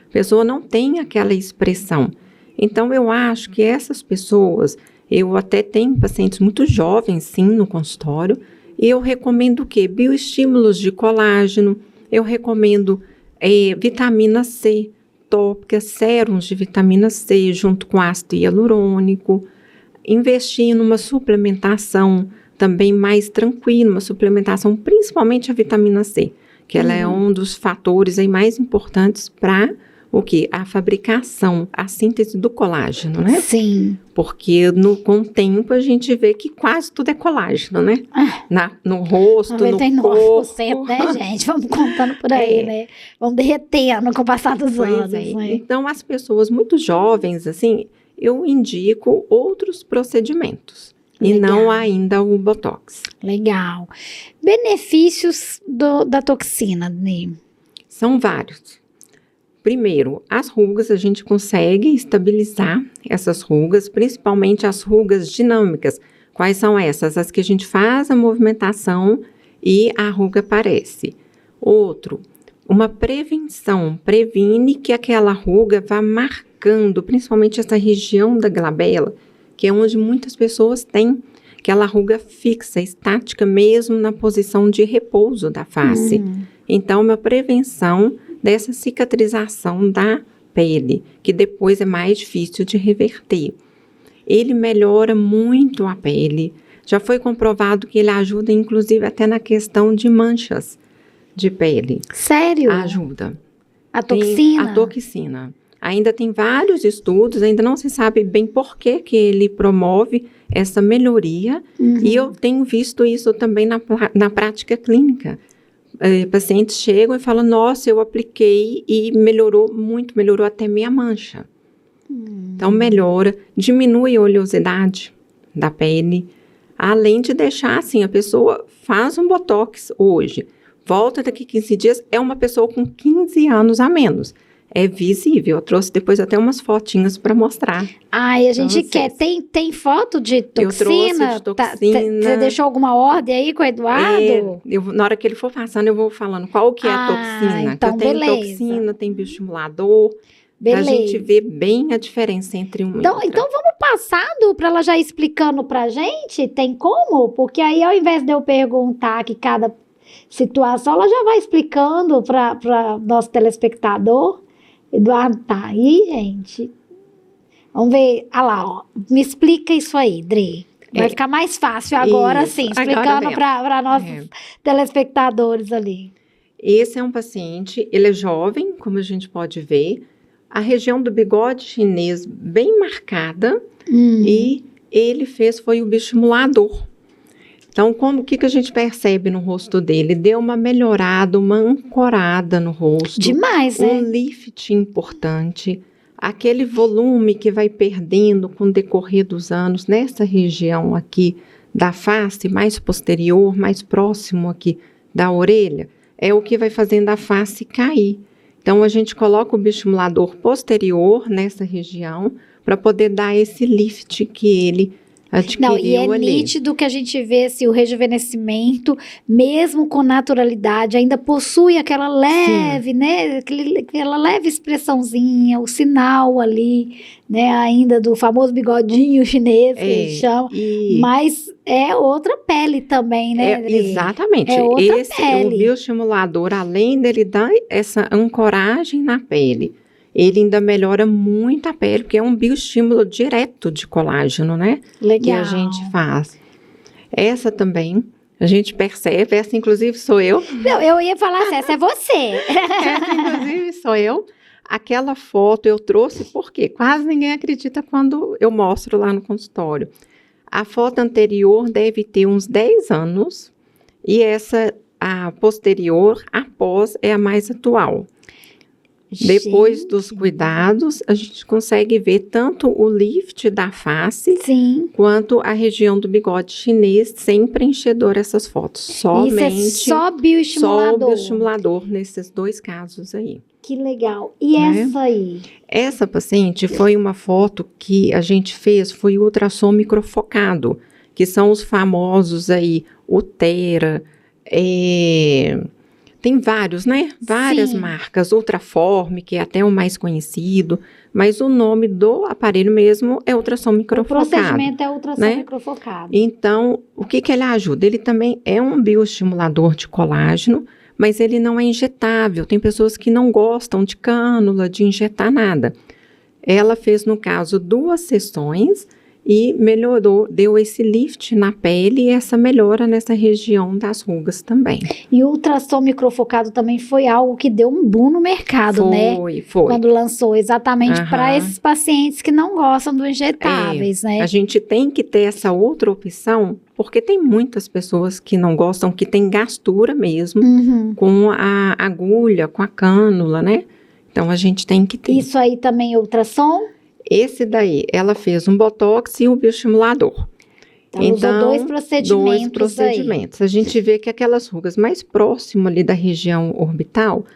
A pessoa não tem aquela expressão. Então, eu acho que essas pessoas, eu até tenho pacientes muito jovens, sim, no consultório, e eu recomendo o quê? Bioestímulos de colágeno, eu recomendo vitamina C, tópica, sérums de vitamina C junto com ácido hialurônico, investir numa suplementação também mais tranquila, uma suplementação principalmente a vitamina C, que ela é um dos fatores aí mais importantes para o quê? A fabricação, a síntese do colágeno, né? Sim. Porque com o tempo a gente vê que quase tudo é colágeno, né? No rosto, no 99%, corpo. né, gente? Vamos contando por aí, né? Vamos derretendo com o passar dos anos, né? Então, as pessoas muito jovens, assim, eu indico outros procedimentos. Legal. E não ainda o Botox. Legal. Benefícios da toxina, Adri? São vários. Primeiro, as rugas, a gente consegue estabilizar essas rugas, principalmente as rugas dinâmicas. Quais são essas? As que a gente faz a movimentação e a ruga aparece. Outro, uma prevenção, previne que aquela ruga vá marcando, principalmente essa região da glabela, que é onde muitas pessoas têm aquela ruga fixa, estática, mesmo na posição de repouso da face. Então, uma prevenção dessa cicatrização da pele, que depois é mais difícil de reverter. Ele melhora muito a pele. Já foi comprovado que ele ajuda, inclusive, até na questão de manchas de pele. Sério? Ajuda. A toxina? A toxina. Ainda tem vários estudos, ainda não se sabe bem por que ele promove essa melhoria. E eu tenho visto isso também na prática clínica. Pacientes chegam e falam, nossa, eu apliquei e melhorou muito, melhorou até minha mancha. Então, melhora, diminui a oleosidade da pele, além de deixar assim, a pessoa faz um Botox hoje, volta daqui 15 dias, é uma pessoa com 15 anos a menos. É visível, eu trouxe depois até umas fotinhas para mostrar. Ai, a gente quer. Tem foto de toxina? Eu trouxe de toxina. Você deixou alguma ordem aí com o Eduardo? Na hora que ele for passando, eu vou falando qual que é a toxina. Então, tem beleza. toxina, tem bioestimulador. Beleza. Pra gente ver bem a diferença entre uma e outra. Então vamos passando para ela já explicando pra gente? Tem como? Porque aí ao invés de eu perguntar aqui cada situação, ela já vai explicando para nosso telespectador. Eduardo tá aí, gente. Vamos ver. Ah lá, ó. Me explica isso aí, Dri. Vai ficar mais fácil agora, sim, explicando para nossos telespectadores ali. Esse é um paciente, ele é jovem, como a gente pode ver. A região do bigode chinês bem marcada. E ele foi o bioestimulador. Então, o que a gente percebe no rosto dele? Deu uma melhorada, uma ancorada no rosto. Demais, né? Um lift importante. Aquele volume que vai perdendo com o decorrer dos anos, nessa região aqui da face, mais posterior, mais próximo aqui da orelha, é o que vai fazendo a face cair. Então, a gente coloca o bioestimulador posterior nessa região para poder dar esse lift que ele adquiriu. Não, e é ali. nítido que a gente vê assim, o rejuvenescimento, mesmo com naturalidade, ainda possui aquela leve, né, aquela leve expressãozinha, o sinal ali, né, ainda do famoso bigodinho chinês, que eles chamam, mas é outra pele também, né, Adri? Exatamente. É outra pele. O bioestimulador, além dele dar essa ancoragem na pele, ele ainda melhora muito a pele, porque é um bioestímulo direto de colágeno, né? Legal. Que a gente faz. Essa também, a gente percebe, essa inclusive sou eu. Não, eu ia falar assim, essa é você. Essa inclusive sou eu. Aquela foto eu trouxe porque quase ninguém acredita quando eu mostro lá no consultório. A foto anterior deve ter uns 10 anos e a posterior, a após é a mais atual. Depois dos cuidados, a gente consegue ver tanto o lift da face, Sim. quanto a região do bigode chinês, sem preenchedor essas fotos. Somente Isso é só bioestimulador. Só o bioestimulador nesses 2 casos aí. Que legal. E Né? essa aí? Essa paciente foi uma foto que a gente fez, foi ultrassom microfocado, que são os famosos aí, o Tera, tem vários, né? Várias Sim. marcas, Ultraform, que é até o mais conhecido, mas o nome do aparelho mesmo é ultrassom O microfocado. procedimento é ultrassom né? microfocado. Então, o que ele ajuda? Ele também é um bioestimulador de colágeno, mas ele não é injetável. Tem pessoas que não gostam de cânula, de injetar nada. Ela fez, no caso, 2 sessões e melhorou, deu esse lift na pele e essa melhora nessa região das rugas também. E o ultrassom microfocado também foi algo que deu um boom no mercado, né? Foi. Quando lançou, exatamente para Aham. esses pacientes que não gostam do injetáveis, né? A gente tem que ter essa outra opção, porque tem muitas pessoas que não gostam, que tem gastura mesmo, Uhum. com a agulha, com a cânula, né? Então, a gente tem que ter. Isso aí também é ultrassom? Esse daí, ela fez um botox e um bioestimulador. Ela usou 2 procedimentos 2 procedimentos. A gente vê que aquelas rugas mais próximas ali da região orbital,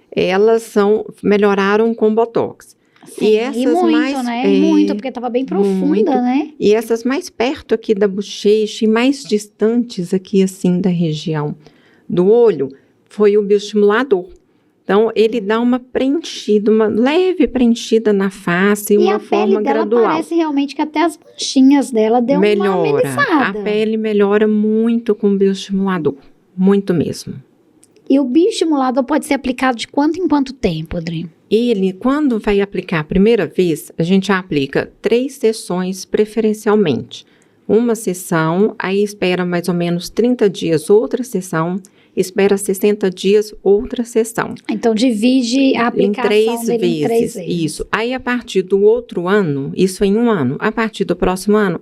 elas melhoraram com botox. Aí. Sim, E essas muito, mais, né? Muito, porque estava bem profunda, muito. né? E essas mais perto aqui da bochecha e mais distantes aqui assim da região do olho, foi o bioestimulador. Então, ele dá uma preenchida, uma leve preenchida na face, E uma a forma pele dela gradual. parece realmente que até as manchinhas dela deu uma Melhora. A amenizada. pele melhora muito com o bioestimulador. Muito mesmo. E o bioestimulador pode ser aplicado de quanto em quanto tempo, Adri? Ele, quando vai aplicar a primeira vez, a gente aplica 3 sessões preferencialmente. Uma sessão, aí espera mais ou menos 30 dias outra sessão, espera 60 dias outra sessão. Então, divide a Em aplicação 3 dele em 3 vezes. Isso. Aí, a partir do outro ano, isso em 1 ano, a partir do próximo ano,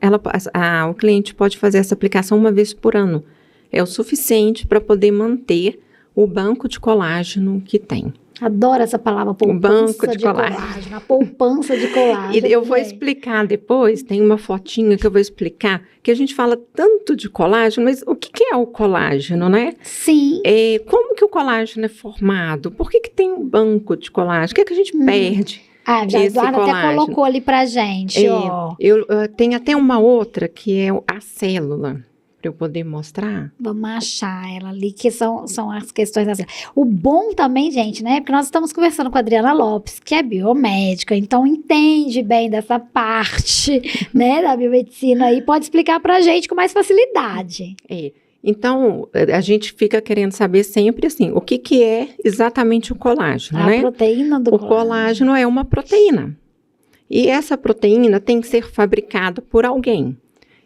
o cliente pode fazer essa aplicação 1 vez por ano. É o suficiente para poder manter o banco de colágeno que tem. Adoro essa palavra, poupança banco de de colágeno. A poupança de colágeno. E eu vou gente. explicar depois, tem uma fotinha que eu vou explicar, que a gente fala tanto de colágeno, mas o que é o colágeno, né? Sim. Como que o colágeno é formado? Por que tem um banco de colágeno? O que é que a gente perde? Ah, já a esse Eduarda até colágeno? colocou ali pra gente, ó. Eu tenho até uma outra, que é a célula, para eu poder mostrar. Vamos achar ela ali, que são as questões assim. O bom também, gente, né? Porque nós estamos conversando com a Adriana Lopes, que é biomédica, então entende bem dessa parte, né, da biomedicina e pode explicar pra gente com mais facilidade. Então, a gente fica querendo saber sempre assim, o que é exatamente o colágeno, A né? proteína do O colágeno é uma proteína. E essa proteína tem que ser fabricada por alguém.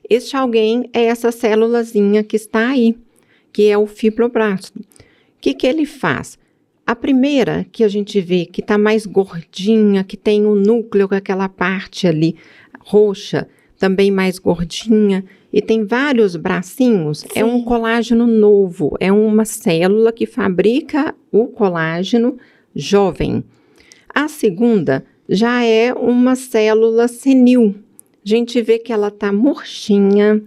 Este alguém é essa célulazinha que está aí, que é o fibroblasto. O que ele faz? A primeira que a gente vê que está mais gordinha, que tem o núcleo com aquela parte roxa, também mais gordinha, e tem vários bracinhos, é um Sim. colágeno novo, é uma célula que fabrica o colágeno jovem. A segunda já é uma célula senil. A gente vê que ela está murchinha,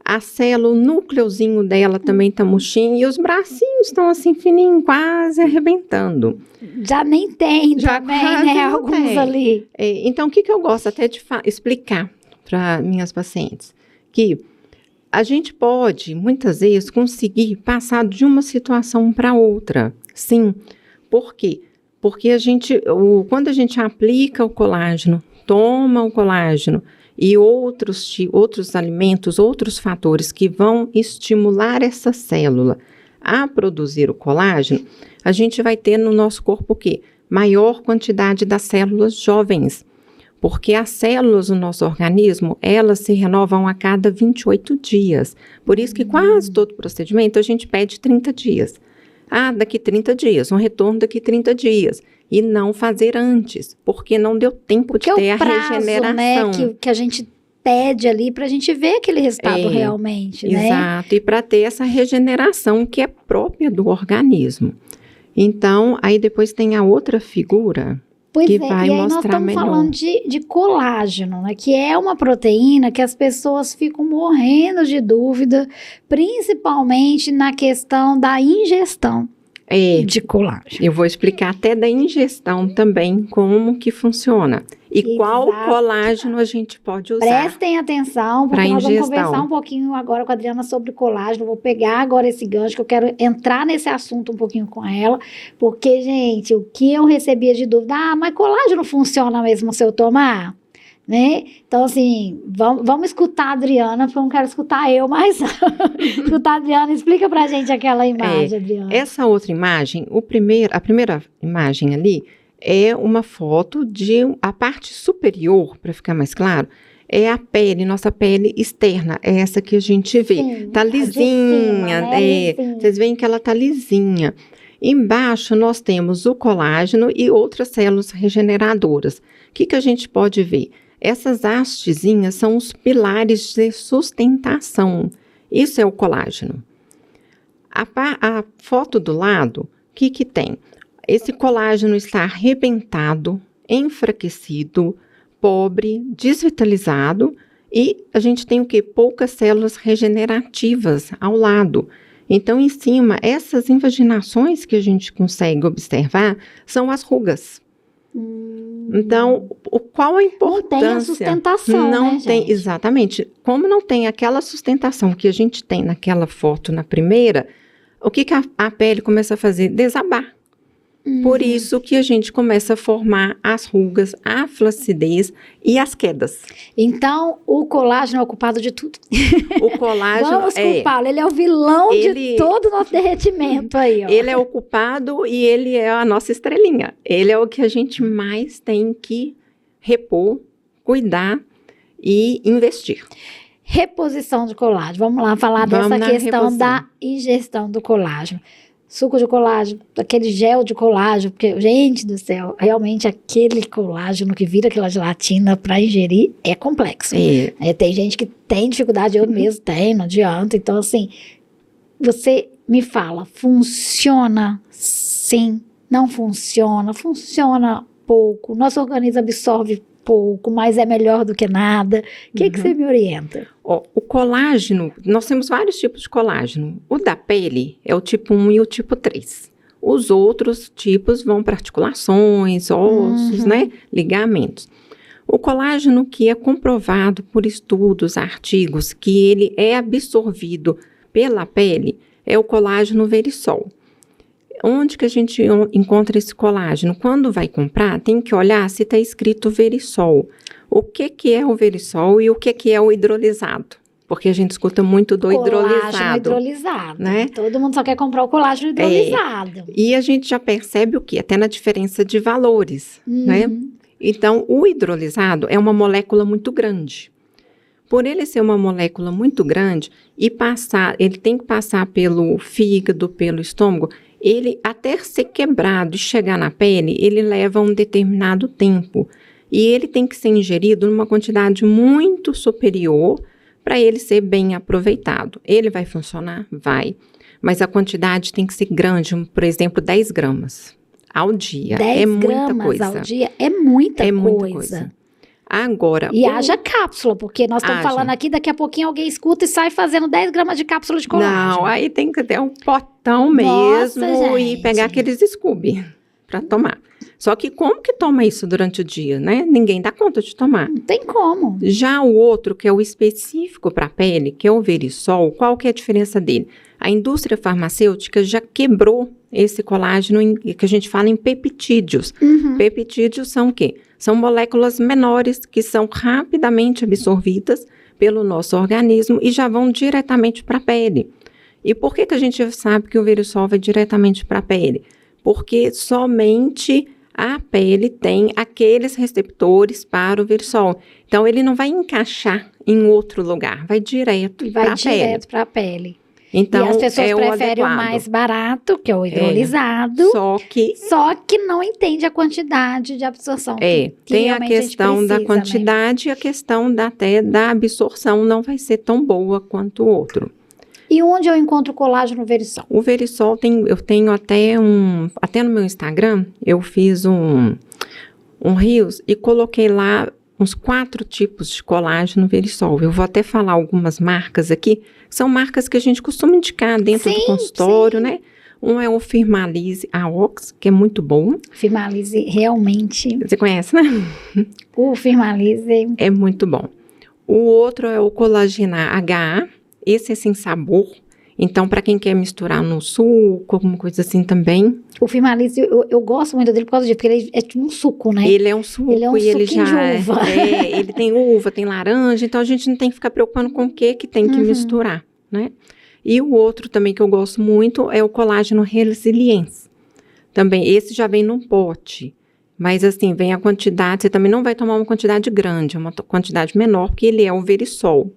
a célula, o núcleozinho dela também está murchinho, e os bracinhos estão assim fininhos, quase arrebentando. Já nem tem Já também, quase né? não Alguns tem. ali. Então, o que eu gosto até de explicar para minhas pacientes? Que a gente pode, muitas vezes, conseguir passar de uma situação para outra. Sim. Por quê? Porque quando a gente aplica o colágeno, toma o colágeno e outros alimentos, outros fatores que vão estimular essa célula a produzir o colágeno, a gente vai ter no nosso corpo o quê? Maior quantidade das células jovens. Porque as células do nosso organismo, elas se renovam a cada 28 dias. Por isso que quase todo procedimento a gente pede 30 dias. Daqui 30 dias, um retorno daqui 30 dias. E não fazer antes, porque não deu tempo de ter é o prazo, a regeneração. né, que a gente pede ali pra gente ver aquele resultado realmente, né? Exato, e para ter essa regeneração que é própria do organismo. Então, aí depois tem a outra figura Pois que é, vai e aí nós mostrar estamos melhor. falando de colágeno, né? Que é uma proteína que as pessoas ficam morrendo de dúvida, principalmente na questão da ingestão de colágeno. Eu vou explicar até da ingestão também, como que funciona. E qual Exato. colágeno a gente pode usar. Prestem atenção, porque pra nós vamos ingestão. conversar um pouquinho agora com a Adriana sobre colágeno. Vou pegar agora esse gancho, que eu quero entrar nesse assunto um pouquinho com ela. Porque, gente, o que eu recebia de dúvida, mas colágeno funciona mesmo se eu tomar? Né? Então, assim, vamos escutar a Adriana, porque eu não quero escutar eu, mas escutar a Adriana. Explica pra gente aquela imagem, Adriana. Essa outra imagem, a primeira imagem ali, é uma foto de a parte superior, para ficar mais claro, é a pele, nossa pele externa, é essa que a gente vê. Sim, Tá a de lisinha, cima, né? Lisinha. vocês veem que ela tá lisinha. Embaixo nós temos o colágeno e outras células regeneradoras. O que a gente pode ver? Essas hastezinhas são os pilares de sustentação. Isso é o colágeno. A foto do lado, o que tem? Esse colágeno está arrebentado, enfraquecido, pobre, desvitalizado e a gente tem o quê? Poucas células regenerativas ao lado. Então, em cima, essas invaginações que a gente consegue observar são as rugas. Então, qual a importância? Não tem a sustentação, Não né, tem, gente? exatamente. Como não tem aquela sustentação que a gente tem naquela foto na primeira, o que a pele começa a fazer? Desabar. Por isso que a gente começa a formar as rugas, a flacidez e as quedas. Então, o colágeno é o culpado de tudo. O colágeno Vamos culpá-lo. Ele é o vilão de todo o nosso derretimento aí, ó. Ele é o culpado e ele é a nossa estrelinha. Ele é o que a gente mais tem que repor, cuidar e investir. Reposição de colágeno. Vamos lá falar dessa questão reposição. da ingestão do colágeno. Suco de colágeno, aquele gel de colágeno, porque, gente do céu, realmente aquele colágeno que vira aquela gelatina para ingerir é complexo. Tem gente que tem dificuldade, eu mesmo tenho, não adianta. Então, assim, você me fala, funciona? Sim. Não funciona? Funciona pouco. Nosso organismo absorve pouco, mas é melhor do que nada. O que você me orienta? O colágeno, nós temos vários tipos de colágeno. O da pele é o tipo 1 e o tipo 3. Os outros tipos vão para articulações, ossos, né? Ligamentos. O colágeno que é comprovado por estudos, artigos, que ele é absorvido pela pele, é o colágeno verisol. Onde que a gente encontra esse colágeno? Quando vai comprar, tem que olhar se está escrito verisol. O que é o verisol e o que é o hidrolisado? Porque a gente escuta muito do Colágeno hidrolisado. Né? Todo mundo só quer comprar o colágeno hidrolisado. E a gente já percebe o quê? Até na diferença de valores, né? Então, o hidrolisado é uma molécula muito grande. Por ele ser uma molécula muito grande ele tem que passar pelo fígado, pelo estômago, ele até ser quebrado e chegar na pele, ele leva um determinado tempo. E ele tem que ser ingerido numa quantidade muito superior para ele ser bem aproveitado. Ele vai funcionar? Vai. Mas a quantidade tem que ser grande, por exemplo, 10 gramas ao dia. 10 muita gramas coisa. ao dia é muita coisa. Agora, e haja cápsula, porque nós estamos falando aqui, daqui a pouquinho alguém escuta e sai fazendo 10 gramas de cápsula de colágeno. Não, aí tem que ter um potão mesmo e pegar aqueles Scooby para tomar. Só que como que toma isso durante o dia, né? Ninguém dá conta de tomar. Não tem como. Já o outro, que é o específico para a pele, que é o verisol, qual que é a diferença dele? A indústria farmacêutica já quebrou esse colágeno que a gente fala em peptídeos. Peptídeos são o quê? São moléculas menores que são rapidamente absorvidas pelo nosso organismo e já vão diretamente para a pele. E por que a gente sabe que o verisol vai diretamente para a pele? Porque somente a pele tem aqueles receptores para o verisol. Então, ele não vai encaixar em outro lugar, vai direto para a pele. Vai direto para a pele. Então, e as pessoas preferem o mais barato, que é o hidrolisado. Só que não entende a quantidade de absorção. Que tem a questão da quantidade, né? E a questão até da absorção não vai ser tão boa quanto o outro. E onde eu encontro colágeno Verisol? O Verisol eu tenho até no meu Instagram, eu fiz um Reels e coloquei lá uns 4 tipos de colágeno Verisol. Eu vou até falar algumas marcas aqui, são marcas que a gente costuma indicar dentro do consultório, né? Um é o Firmalise AOX, que é muito bom. Firmalise, realmente. Você conhece, né? O Firmalise. É muito bom. O outro é o Colagena HA, esse é sem sabor. Então, para quem quer misturar no suco, alguma coisa assim também. O Firmalise, eu gosto muito dele por causa disso, porque ele é tipo um suco, né? Ele é um suco ele é um e ele já de uva. ele tem uva, tem laranja, então a gente não tem que ficar preocupando com o que tem que misturar, né? E o outro também que eu gosto muito é o colágeno resilience. Também, esse já vem num pote, mas assim, vem a quantidade, você também não vai tomar uma quantidade grande, é uma quantidade menor, porque ele é o Verisol.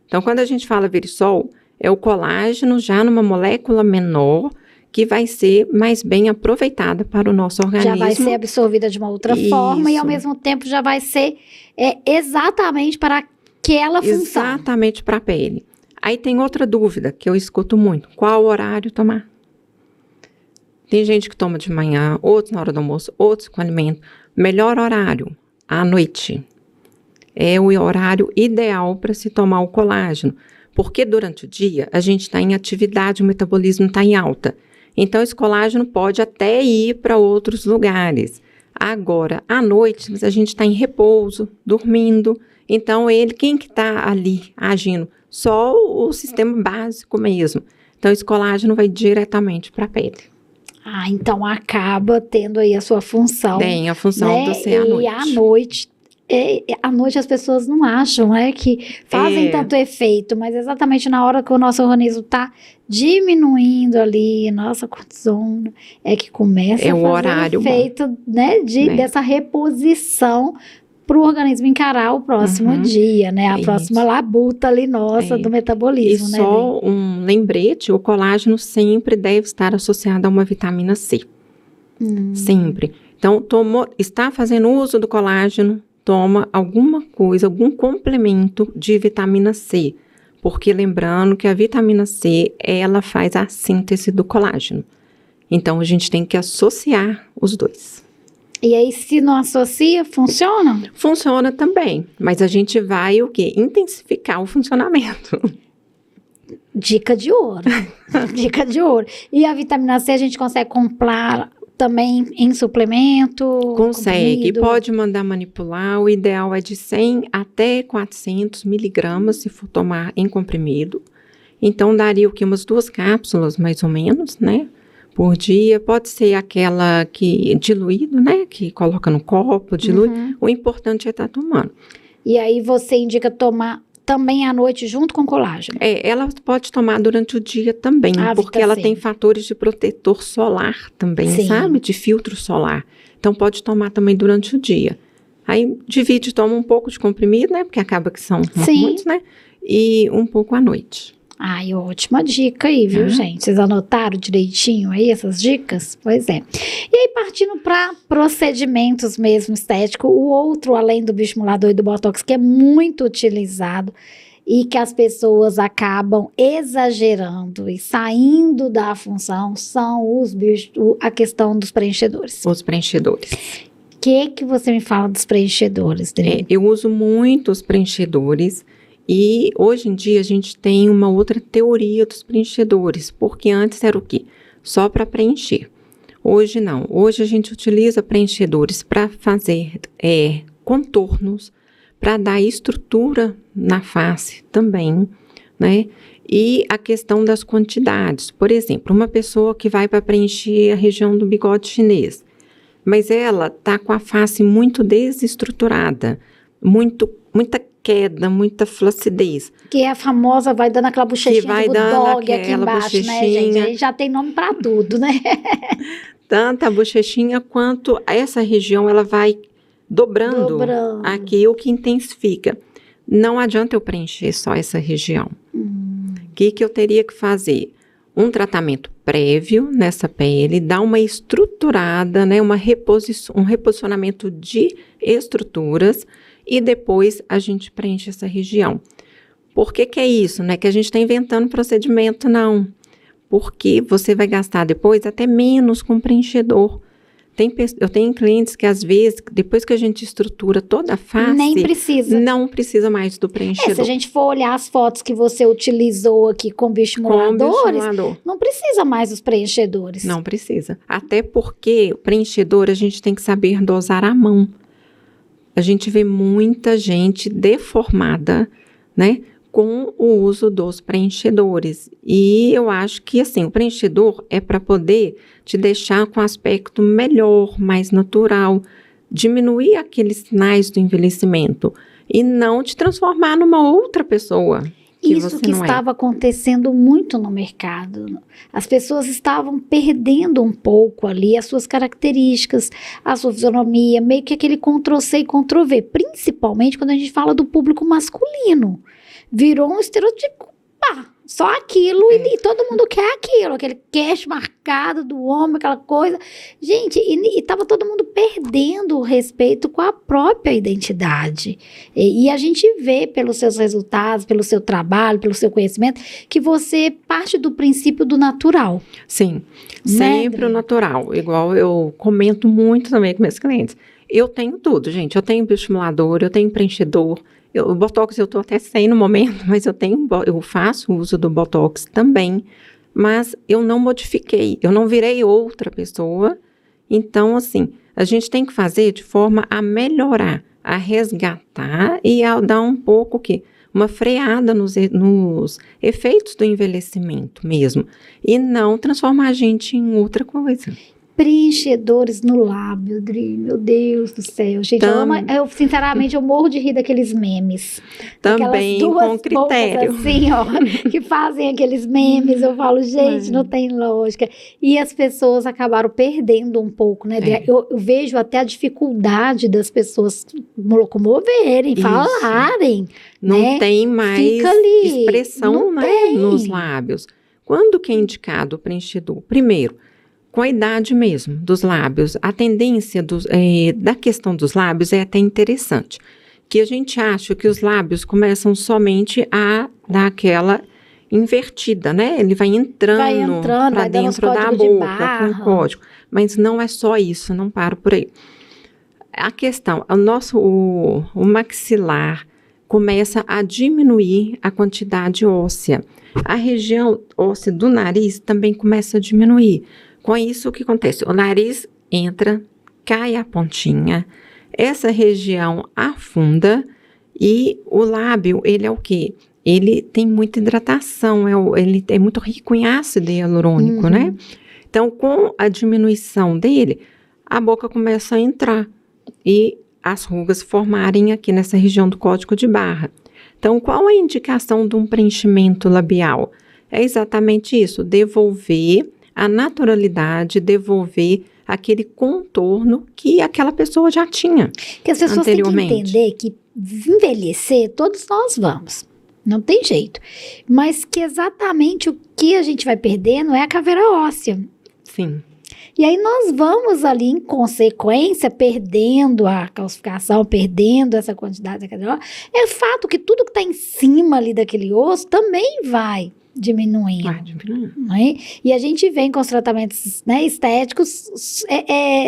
Então, quando a gente fala Verisol, é o colágeno já numa molécula menor, que vai ser mais bem aproveitada para o nosso organismo. Já vai ser absorvida de uma outra forma e, ao mesmo tempo, já vai ser exatamente para aquela função. Exatamente para a pele. Aí tem outra dúvida que eu escuto muito. Qual horário tomar? Tem gente que toma de manhã, outros na hora do almoço, outros com alimento. Melhor horário, à noite. É o horário ideal para se tomar o colágeno. Porque durante o dia, a gente está em atividade, o metabolismo está em alta. Então, esse colágeno pode até ir para outros lugares. Agora, à noite, a gente está em repouso, dormindo. Então, quem que está ali agindo? Só o sistema básico mesmo. Então, esse colágeno vai diretamente para a pele. Então acaba tendo aí a sua função. Tem a função, né? De ser à noite. E à noite as pessoas não acham, que fazem tanto efeito, mas exatamente na hora que o nosso organismo está diminuindo ali, nossa cortisona, que começa a fazer o horário efeito, dessa reposição para o organismo encarar o próximo dia, né? A próxima labuta ali nossa do metabolismo, e né? Só um lembrete, o colágeno sempre deve estar associado a uma vitamina C. Sempre. Então, está fazendo uso do colágeno, toma alguma coisa, algum complemento de vitamina C. Porque lembrando que a vitamina C, ela faz a síntese do colágeno. Então, a gente tem que associar os dois. E aí, se não associa, funciona? Funciona também, mas a gente vai intensificar o funcionamento. Dica de ouro. Dica de ouro. E a vitamina C a gente consegue comprar também em suplemento? Consegue, pode mandar manipular. O ideal é de 100 até 400 miligramas, se for tomar em comprimido. Então, daria umas 2 cápsulas, mais ou menos, né? Por dia, pode ser aquela que diluído, né? Que coloca no copo, dilui. O importante é estar tomando. E aí você indica tomar também à noite junto com colágeno? Ela pode tomar durante o dia também, porque ela tem fatores de protetor solar também, sabe? De filtro solar. Então pode tomar também durante o dia. Aí divide, toma um pouco de comprimido, né? Porque acaba que são muitos, né? E um pouco à noite. Ótima dica aí, viu, gente? Vocês anotaram direitinho aí essas dicas? Pois é. E aí, partindo para procedimentos mesmo estéticos, o outro, além do bioestimulador e do botox, que é muito utilizado e que as pessoas acabam exagerando e saindo da função, são a questão dos preenchedores. Os preenchedores. O que você me fala dos preenchedores, Dri? Eu uso muito os preenchedores. E hoje em dia a gente tem uma outra teoria dos preenchedores, porque antes era o quê? Só para preencher. Hoje não. Hoje a gente utiliza preenchedores para fazer contornos, para dar estrutura na face também, né? E a questão das quantidades. Por exemplo, uma pessoa que vai para preencher a região do bigode chinês, mas ela está com a face muito desestruturada, muita queda, muita flacidez. Que é a famosa, vai dando aquela bochechinha de bulldog aqui embaixo, né, gente? Aí já tem nome para tudo, né? Tanto a bochechinha quanto essa região, ela vai dobrando aqui, o que intensifica. Não adianta eu preencher só essa região. O que eu teria que fazer? Um tratamento prévio nessa pele, dar uma estruturada, né, um reposicionamento de estruturas, e depois a gente preenche essa região. Por que que é isso, né? Que a gente está inventando procedimento, não. Porque você vai gastar depois até menos com preenchedor. Eu tenho clientes que, às vezes, depois que a gente estrutura toda a face, Nem precisa. não precisa mais do preenchedor. Se a gente for olhar as fotos que você utilizou aqui com bioestimuladores, não precisa mais dos preenchedores. Não precisa. Até porque o preenchedor a gente tem que saber dosar à mão. A gente vê muita gente deformada, né, com o uso dos preenchedores. E eu acho que, assim, o preenchedor é para poder te deixar com aspecto melhor, mais natural, diminuir aqueles sinais do envelhecimento e não te transformar numa outra pessoa. Isso que estava acontecendo muito no mercado. As pessoas estavam perdendo um pouco ali as suas características, a sua fisionomia, meio que aquele Ctrl+C e Ctrl+V, principalmente quando a gente fala do público masculino. Virou um estereotipo, pá, só aquilo e todo mundo quer aquilo, aquele queixo marcado do homem, aquela coisa. Gente, e tava todo mundo perdendo o respeito com a própria identidade. E a gente vê pelos seus resultados, pelo seu trabalho, pelo seu conhecimento, que você parte do princípio do natural. Sim, sempre o natural. Igual eu comento muito também com meus clientes. Eu tenho tudo, gente. Eu tenho bioestimulador, eu tenho preenchedor. O Botox eu estou até sem no momento, mas eu faço uso do Botox também, mas eu não modifiquei, eu não virei outra pessoa. Então, assim, a gente tem que fazer de forma a melhorar, a resgatar e a dar um pouco uma freada nos efeitos do envelhecimento mesmo, e não transformar a gente em outra coisa. Preenchedores no lábio, Dri, meu Deus do céu. Gente, eu sinceramente, eu morro de rir daqueles memes. Também com critério. Assim, ó, que fazem aqueles memes. Eu falo, gente, não tem lógica. E as pessoas acabaram perdendo um pouco, né, Dri? Eu vejo até a dificuldade das pessoas locomoverem, falarem. Não né? tem mais expressão, né, nos lábios. Quando que é indicado o preenchedor? Primeiro, com a idade mesmo dos lábios, a tendência da questão dos lábios é até interessante, que a gente acha que os lábios começam somente a dar aquela invertida, né? Ele vai entrando para dentro da boca com código, mas não é só isso, não paro por aí. A questão, o maxilar começa a diminuir a quantidade óssea. A região óssea do nariz também começa a diminuir. Com isso, o que acontece? O nariz entra, cai a pontinha, essa região afunda e o lábio, ele é o quê? Ele tem muita hidratação, ele é muito rico em ácido hialurônico, né? Então, com a diminuição dele, a boca começa a entrar e as rugas formarem aqui nessa região do código de barra. Então, qual a indicação de um preenchimento labial? É exatamente isso, devolver a naturalidade, devolver aquele contorno que aquela pessoa já tinha. Que as pessoas têm que entender que envelhecer, todos nós vamos. Não tem jeito. Mas que exatamente o que a gente vai perdendo é a caveira óssea. Sim. E aí nós vamos ali, em consequência, perdendo a calcificação, perdendo essa quantidade da caveira óssea. É fato que tudo que está em cima ali daquele osso também vai diminuindo. Né? E a gente vem com os tratamentos, né, estéticos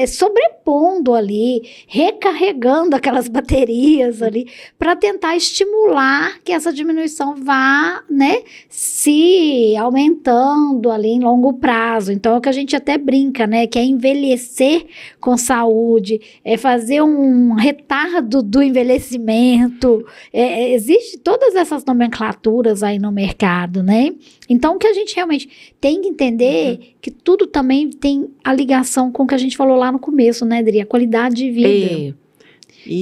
sobrepondo ali, recarregando aquelas baterias ali, para tentar estimular que essa diminuição vá, né, se aumentando ali em longo prazo. Então é o que a gente até brinca, né, que é envelhecer com saúde, é fazer um retardo do envelhecimento. Existe todas essas nomenclaturas aí no mercado, né? Então, o que a gente realmente tem que entender que tudo também tem a ligação com o que a gente falou lá no começo, né, Adri? A qualidade de vida.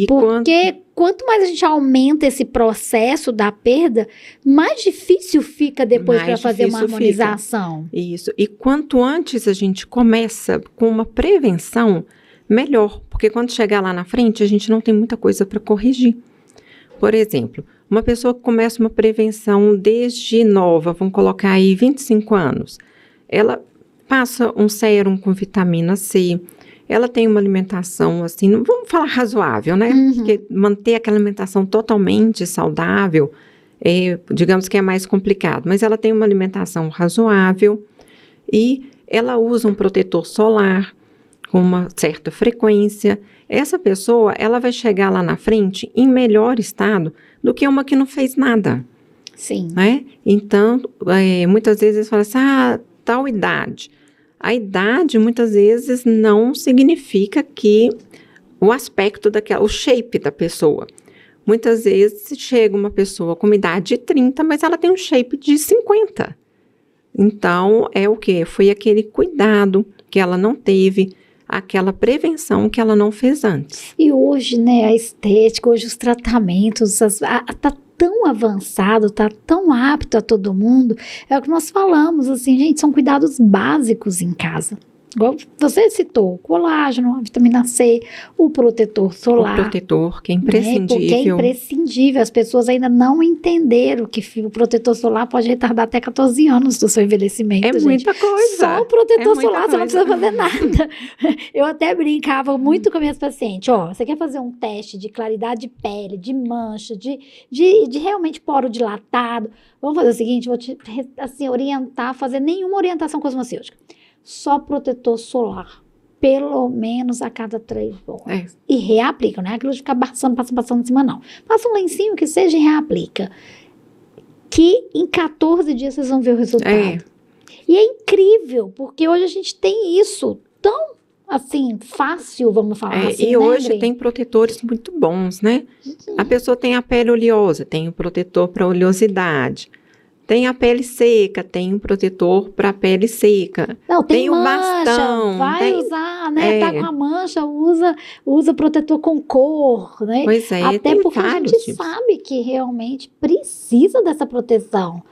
Porque quanto mais a gente aumenta esse processo da perda, mais difícil fica depois para fazer uma harmonização. Isso. E quanto antes a gente começa com uma prevenção, melhor. Porque quando chegar lá na frente, a gente não tem muita coisa para corrigir. Por exemplo, uma pessoa que começa uma prevenção desde nova, vamos colocar aí 25 anos, ela passa um sérum com vitamina C, ela tem uma alimentação assim, não vamos falar razoável, né? Porque manter aquela alimentação totalmente saudável digamos que é mais complicado, mas ela tem uma alimentação razoável e ela usa um protetor solar com uma certa frequência. Essa pessoa, ela vai chegar lá na frente em melhor estado do que uma que não fez nada. Sim. Né? Então, muitas vezes fala assim, tal idade. A idade, muitas vezes, não significa que o aspecto o shape da pessoa. Muitas vezes chega uma pessoa com uma idade de 30, mas ela tem um shape de 50. Então, é o quê? Foi aquele cuidado que ela não teve, aquela prevenção que ela não fez antes. E hoje, né, a estética, hoje os tratamentos, tá tão avançado, tá tão apto a todo mundo. É o que nós falamos, assim, gente, são cuidados básicos em casa. Igual você citou, o colágeno, a vitamina C, o protetor solar. O protetor, que é imprescindível. Né? Porque é imprescindível. As pessoas ainda não entenderam que o protetor solar pode retardar até 14 anos do seu envelhecimento, gente. Muita coisa. Só o protetor solar, você não precisa fazer nada. Eu até brincava muito com minhas pacientes. Você quer fazer um teste de claridade de pele, de mancha, de realmente poro dilatado? Vamos fazer o seguinte, vou te orientar, fazer nenhuma orientação cosmecêutica. Só protetor solar, pelo menos a cada 3 horas. E reaplica, não é aquilo de ficar passando em cima, não. Passa um lencinho que seja e reaplica. Que em 14 dias vocês vão ver o resultado. E é incrível, porque hoje a gente tem isso tão, assim, fácil, vamos falar assim, e hoje tem protetores muito bons, né? A pessoa tem a pele oleosa, tem o protetor para oleosidade. Tem a pele seca, tem um protetor para pele seca. Não, tem mancha, o bastão. Vai usar, né? Tá com a mancha, usa protetor com cor, né? Pois é, até tem porque a gente sabe que realmente precisa dessa proteção.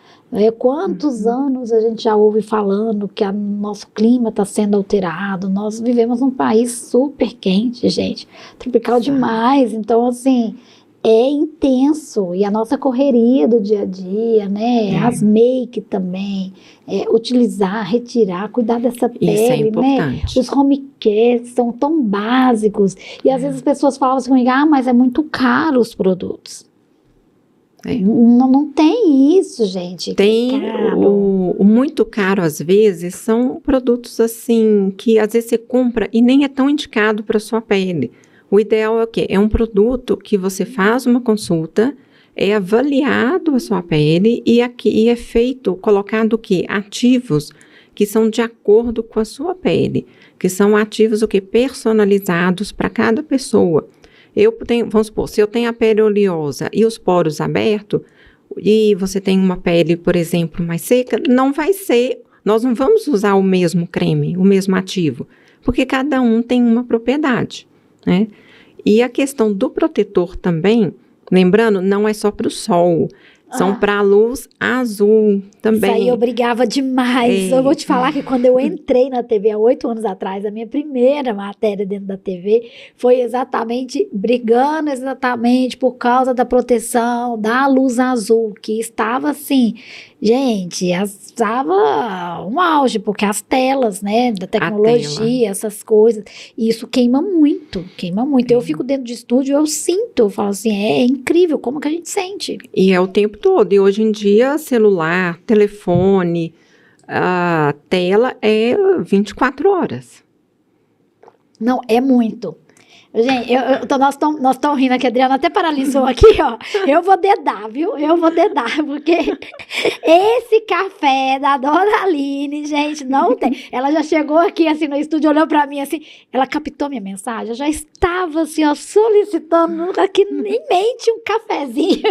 Quantos anos a gente já ouve falando que nosso clima está sendo alterado? Nós vivemos num país super quente, gente. Tropical demais. Então, assim, é intenso, e a nossa correria do dia a dia, né? As make também, utilizar, retirar, cuidar dessa pele, isso é importante. Né? Os home care são tão básicos, e às vezes as pessoas falavam assim, mas é muito caro os produtos. Não tem isso, gente. Tem o muito caro, às vezes, são produtos assim, que às vezes você compra e nem é tão indicado para sua pele. O ideal é o quê? É um produto que você faz uma consulta, é avaliado a sua pele e é colocado o quê? Ativos que são de acordo com a sua pele, que são ativos o quê? Personalizados para cada pessoa. Vamos supor, se eu tenho a pele oleosa e os poros abertos, e você tem uma pele, por exemplo, mais seca, nós não vamos usar o mesmo creme, o mesmo ativo, porque cada um tem uma propriedade. Né? E a questão do protetor também, lembrando, não é só para o sol, são para a luz azul também. Isso aí eu brigava demais. Eu vou te falar que quando eu entrei na TV há 8 anos atrás, a minha primeira matéria dentro da TV foi brigando por causa da proteção da luz azul, que estava assim, gente, estava um auge, porque as telas, né, da tecnologia, essas coisas, e isso queima muito. Eu fico dentro de estúdio, eu sinto, eu falo assim, é incrível como que a gente sente. E é o tempo todo, e hoje em dia celular, telefone, a tela é 24 horas. Não, é muito. Gente, nós estamos rindo aqui, a Adriana até paralisou aqui, ó. Eu vou dedar, viu? Porque esse café da Dona Aline, gente, não tem. Ela já chegou aqui, assim, no estúdio, olhou pra mim, assim, ela captou minha mensagem, eu já estava, assim, ó, solicitando aqui, nem mente, um cafezinho.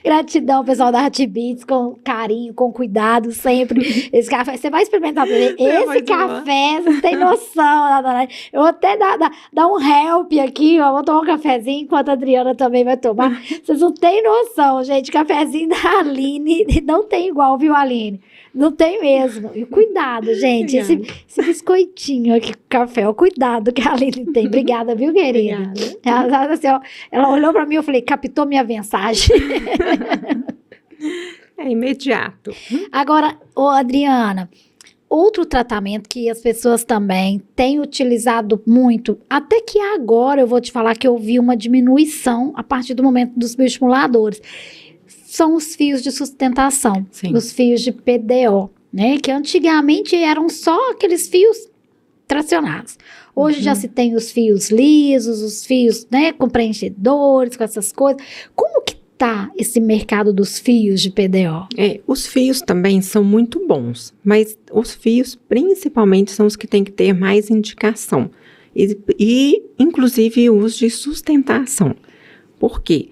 Gratidão, pessoal da Heartbeats, com carinho, com cuidado, sempre. Esse café, você vai experimentar pra ver. Esse café, você tem noção, Dona Aline. Eu vou até dar um help aqui, ó, vou tomar um cafezinho enquanto a Adriana também vai tomar. Vocês não têm noção, gente, cafezinho da Aline não tem igual, viu, Aline? Não tem mesmo. E cuidado, gente, esse biscoitinho aqui com café, o cuidado que a Aline tem. Obrigada, viu, querida? Ela olhou pra mim e eu falei, captou minha mensagem. É imediato. Agora, Adriana, outro tratamento que as pessoas também têm utilizado muito, até que agora eu vou te falar que eu vi uma diminuição a partir do momento dos bioestimuladores, são os fios de sustentação, Sim. os fios de PDO, né? Que antigamente eram só aqueles fios tracionados. Hoje já se tem os fios lisos, os fios, né, com preenchedores, com essas coisas. Como que tá esse mercado dos fios de PDO? Os fios também são muito bons, mas os fios principalmente são os que têm que ter mais indicação e inclusive os de sustentação. Por quê?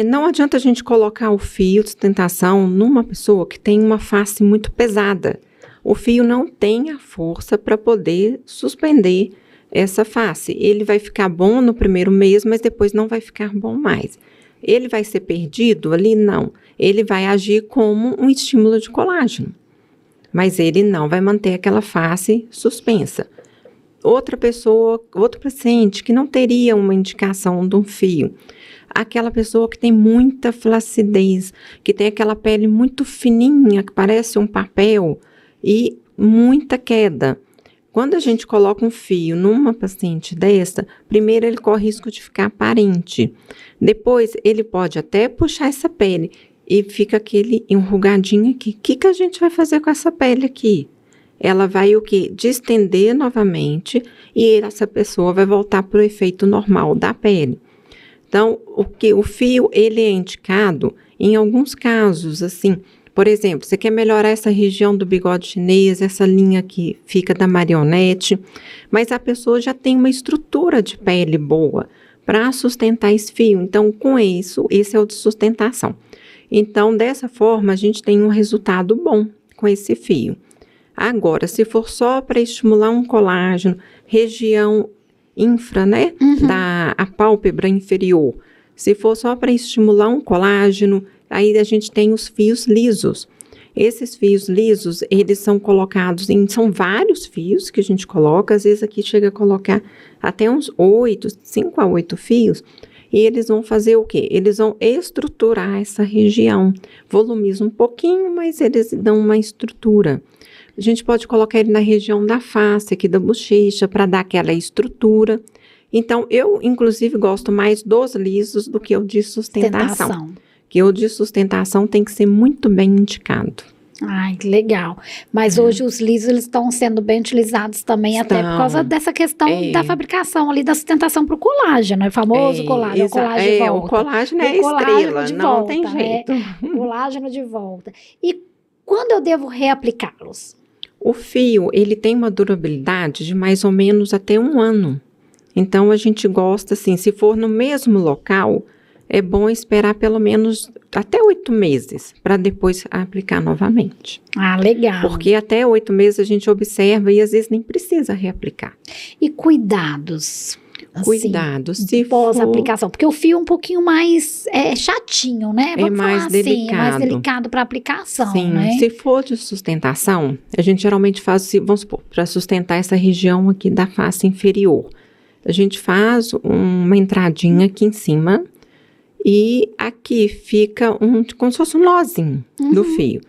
Não adianta a gente colocar o fio de sustentação numa pessoa que tem uma face muito pesada. O fio não tem a força para poder suspender essa face. Ele vai ficar bom no primeiro mês, mas depois não vai ficar bom mais. Ele vai ser perdido ali? Não. Ele vai agir como um estímulo de colágeno, mas ele não vai manter aquela face suspensa. Outra pessoa, outro paciente que não teria uma indicação de um fio, aquela pessoa que tem muita flacidez, que tem aquela pele muito fininha, que parece um papel, e muita queda. Quando a gente coloca um fio numa paciente dessa, primeiro ele corre risco de ficar aparente. Depois ele pode até puxar essa pele e fica aquele enrugadinho aqui. O que a gente vai fazer com essa pele aqui? Ela vai o quê? Distender novamente e essa pessoa vai voltar para o efeito normal da pele. Então, o fio ele é indicado em alguns casos, assim. Por exemplo, você quer melhorar essa região do bigode chinês, essa linha que fica da marionete, mas a pessoa já tem uma estrutura de pele boa para sustentar esse fio. Então, com isso, esse é o de sustentação. Então, dessa forma, a gente tem um resultado bom com esse fio. Agora, se for só para estimular um colágeno, região infra, né, a pálpebra inferior, se for só para estimular um colágeno, aí a gente tem os fios lisos. Esses fios lisos, eles são colocados são vários fios que a gente coloca, às vezes aqui chega a colocar até uns 5 a 8 fios, e eles vão fazer o quê? Eles vão estruturar essa região, volumiza um pouquinho, mas eles dão uma estrutura. A gente pode colocar ele na região da face, aqui da bochecha, para dar aquela estrutura. Então, eu, inclusive, gosto mais dos lisos do que o de sustentação. Que o de sustentação tem que ser muito bem indicado. Ai, que legal. Mas hoje os lisos eles estão sendo bem utilizados também, até por causa dessa questão da fabricação ali, da sustentação para o colágeno, o famoso colágeno. O colágeno de volta. O colágeno é a estrela, não tem jeito. Colágeno de volta. E quando eu devo reaplicá-los? O fio, ele tem uma durabilidade de mais ou menos até 1 ano. Então, a gente gosta, assim, se for no mesmo local, é bom esperar pelo menos até 8 meses, para depois aplicar novamente. Ah, legal. Porque até 8 meses a gente observa e às vezes nem precisa reaplicar. E cuidados? Cuidados. Assim, pós-aplicação, porque o fio é um pouquinho mais chatinho, né? Vamos mais falar delicado. assim, é mais delicado para aplicação, Sim, né? se for de sustentação, a gente geralmente faz, vamos supor, para sustentar essa região aqui da face inferior. A gente faz uma entradinha aqui em cima e aqui fica como se fosse um nozinho do fio.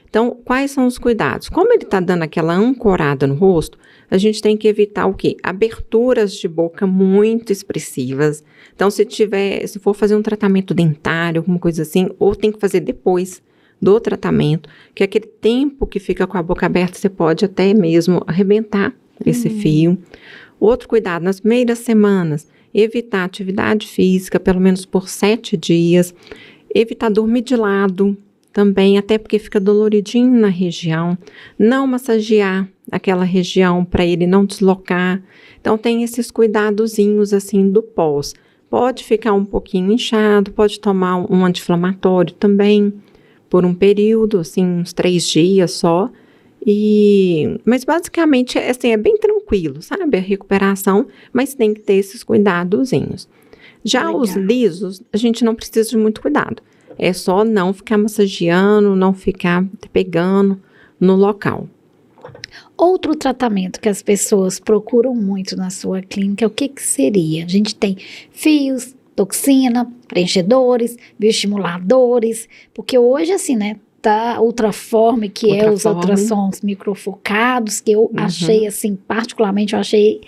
Então, quais são os cuidados? Como ele está dando aquela ancorada no rosto, a gente tem que evitar o quê? Aberturas de boca muito expressivas. Então, se for fazer um tratamento dentário, alguma coisa assim, ou tem que fazer depois do tratamento, que aquele tempo que fica com a boca aberta, você pode até mesmo arrebentar esse fio. Outro cuidado, nas primeiras semanas, evitar atividade física, pelo menos por 7 dias. Evitar dormir de lado também, até porque fica doloridinho na região. Não massagear aquela região para ele não deslocar. Então, tem esses cuidadozinhos assim do pós. Pode ficar um pouquinho inchado, pode tomar um anti-inflamatório também, por um período, assim, uns 3 dias só. Mas basicamente, assim, é bem tranquilo, sabe? A recuperação, mas tem que ter esses cuidadozinhos. Já Legal. os lisos, a gente não precisa de muito cuidado. É só não ficar massageando, não ficar pegando no local. Outro tratamento que as pessoas procuram muito na sua clínica, o que seria? A gente tem fios, toxina, preenchedores, bioestimuladores, porque hoje, assim, né, tá Ultraform, que é os ultrassons microfocados, que eu achei, assim, particularmente, eu achei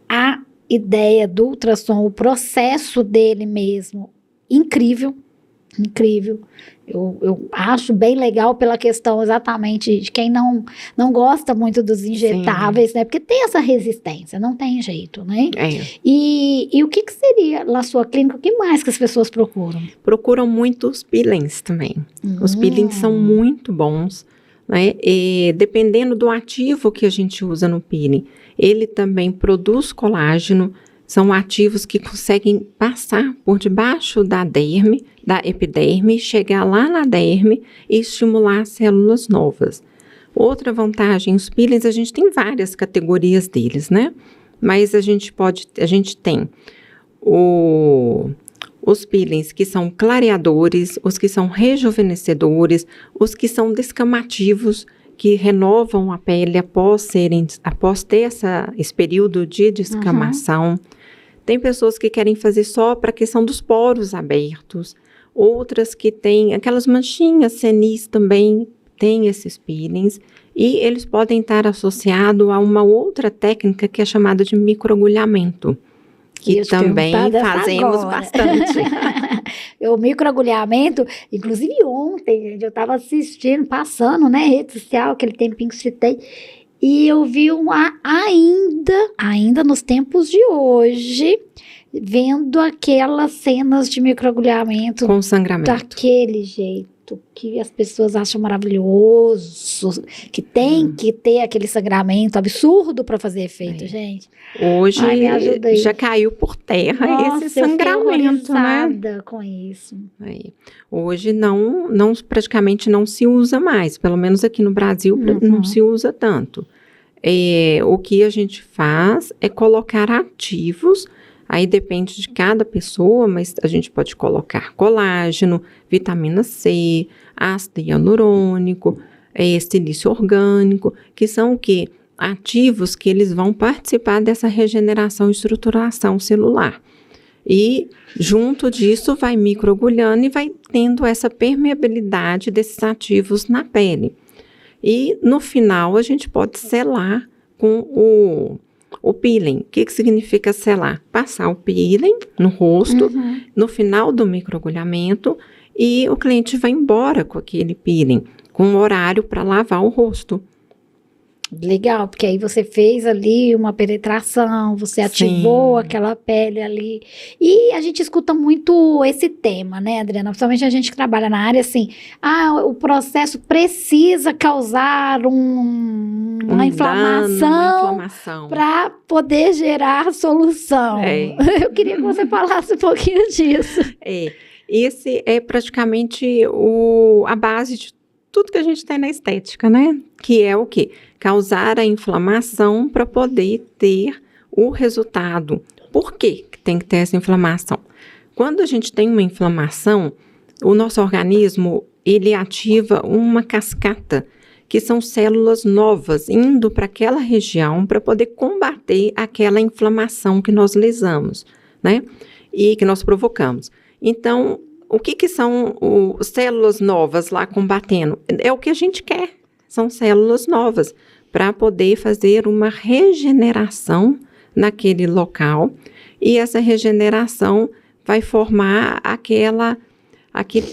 a ideia do ultrassom, o processo dele mesmo, incrível. Incrível. Eu acho bem legal pela questão exatamente de quem não gosta muito dos injetáveis, né? Porque tem essa resistência, não tem jeito, né? E o que seria na sua clínica, o que mais que as pessoas procuram? Procuram muito os peelings também. Os peelings são muito bons, né? E dependendo do ativo que a gente usa no peeling, ele também produz colágeno. São ativos que conseguem passar por debaixo da derme, da epiderme, chegar lá na derme e estimular células novas. Outra vantagem, os peelings, a gente tem várias categorias deles, né? Mas a gente tem os peelings que são clareadores, os que são rejuvenescedores, os que são descamativos, que renovam a pele após ter esse período de descamação. Tem pessoas que querem fazer só para a questão dos poros abertos, outras que têm aquelas manchinhas senis também, tem esses peelings, e eles podem estar associados a uma outra técnica que é chamada de microagulhamento, que também fazemos bastante. O microagulhamento, inclusive ontem, gente, eu estava assistindo, passando, né, rede social, aquele tempinho que citei, e eu vi ainda nos tempos de hoje, vendo aquelas cenas de microagulhamento com sangramento. Daquele jeito que as pessoas acham maravilhoso, que tem que ter aquele sangramento absurdo para fazer efeito, gente. Hoje já caiu por terra esse sangramento, né? Com isso. Hoje praticamente não se usa mais, pelo menos aqui no Brasil não se usa tanto. O que a gente faz é colocar ativos. Aí depende de cada pessoa, mas a gente pode colocar colágeno, vitamina C, ácido hialurônico, silício orgânico, que são o quê? Ativos que eles vão participar dessa regeneração e estruturação celular. E junto disso vai microagulhando e vai tendo essa permeabilidade desses ativos na pele. E no final a gente pode selar com o peeling. O que significa selar? Passar o peeling no rosto, no final do microagulhamento, e o cliente vai embora com aquele peeling, com um horário para lavar o rosto. Legal, porque aí você fez ali uma penetração, você ativou aquela pele ali. E a gente escuta muito esse tema, né, Adriana? Principalmente a gente que trabalha na área, assim, o processo precisa causar uma inflamação para poder gerar solução. Eu queria que você falasse um pouquinho disso. Esse é praticamente a base de tudo que a gente tem na estética, né? Que é o quê? Causar a inflamação para poder ter o resultado. Por que tem que ter essa inflamação? Quando a gente tem uma inflamação, o nosso organismo, ele ativa uma cascata, que são células novas indo para aquela região para poder combater aquela inflamação que nós lesamos, né? E que nós provocamos. Então, o que são células novas lá combatendo? É o que a gente quer, são células novas, para poder fazer uma regeneração naquele local, e essa regeneração vai formar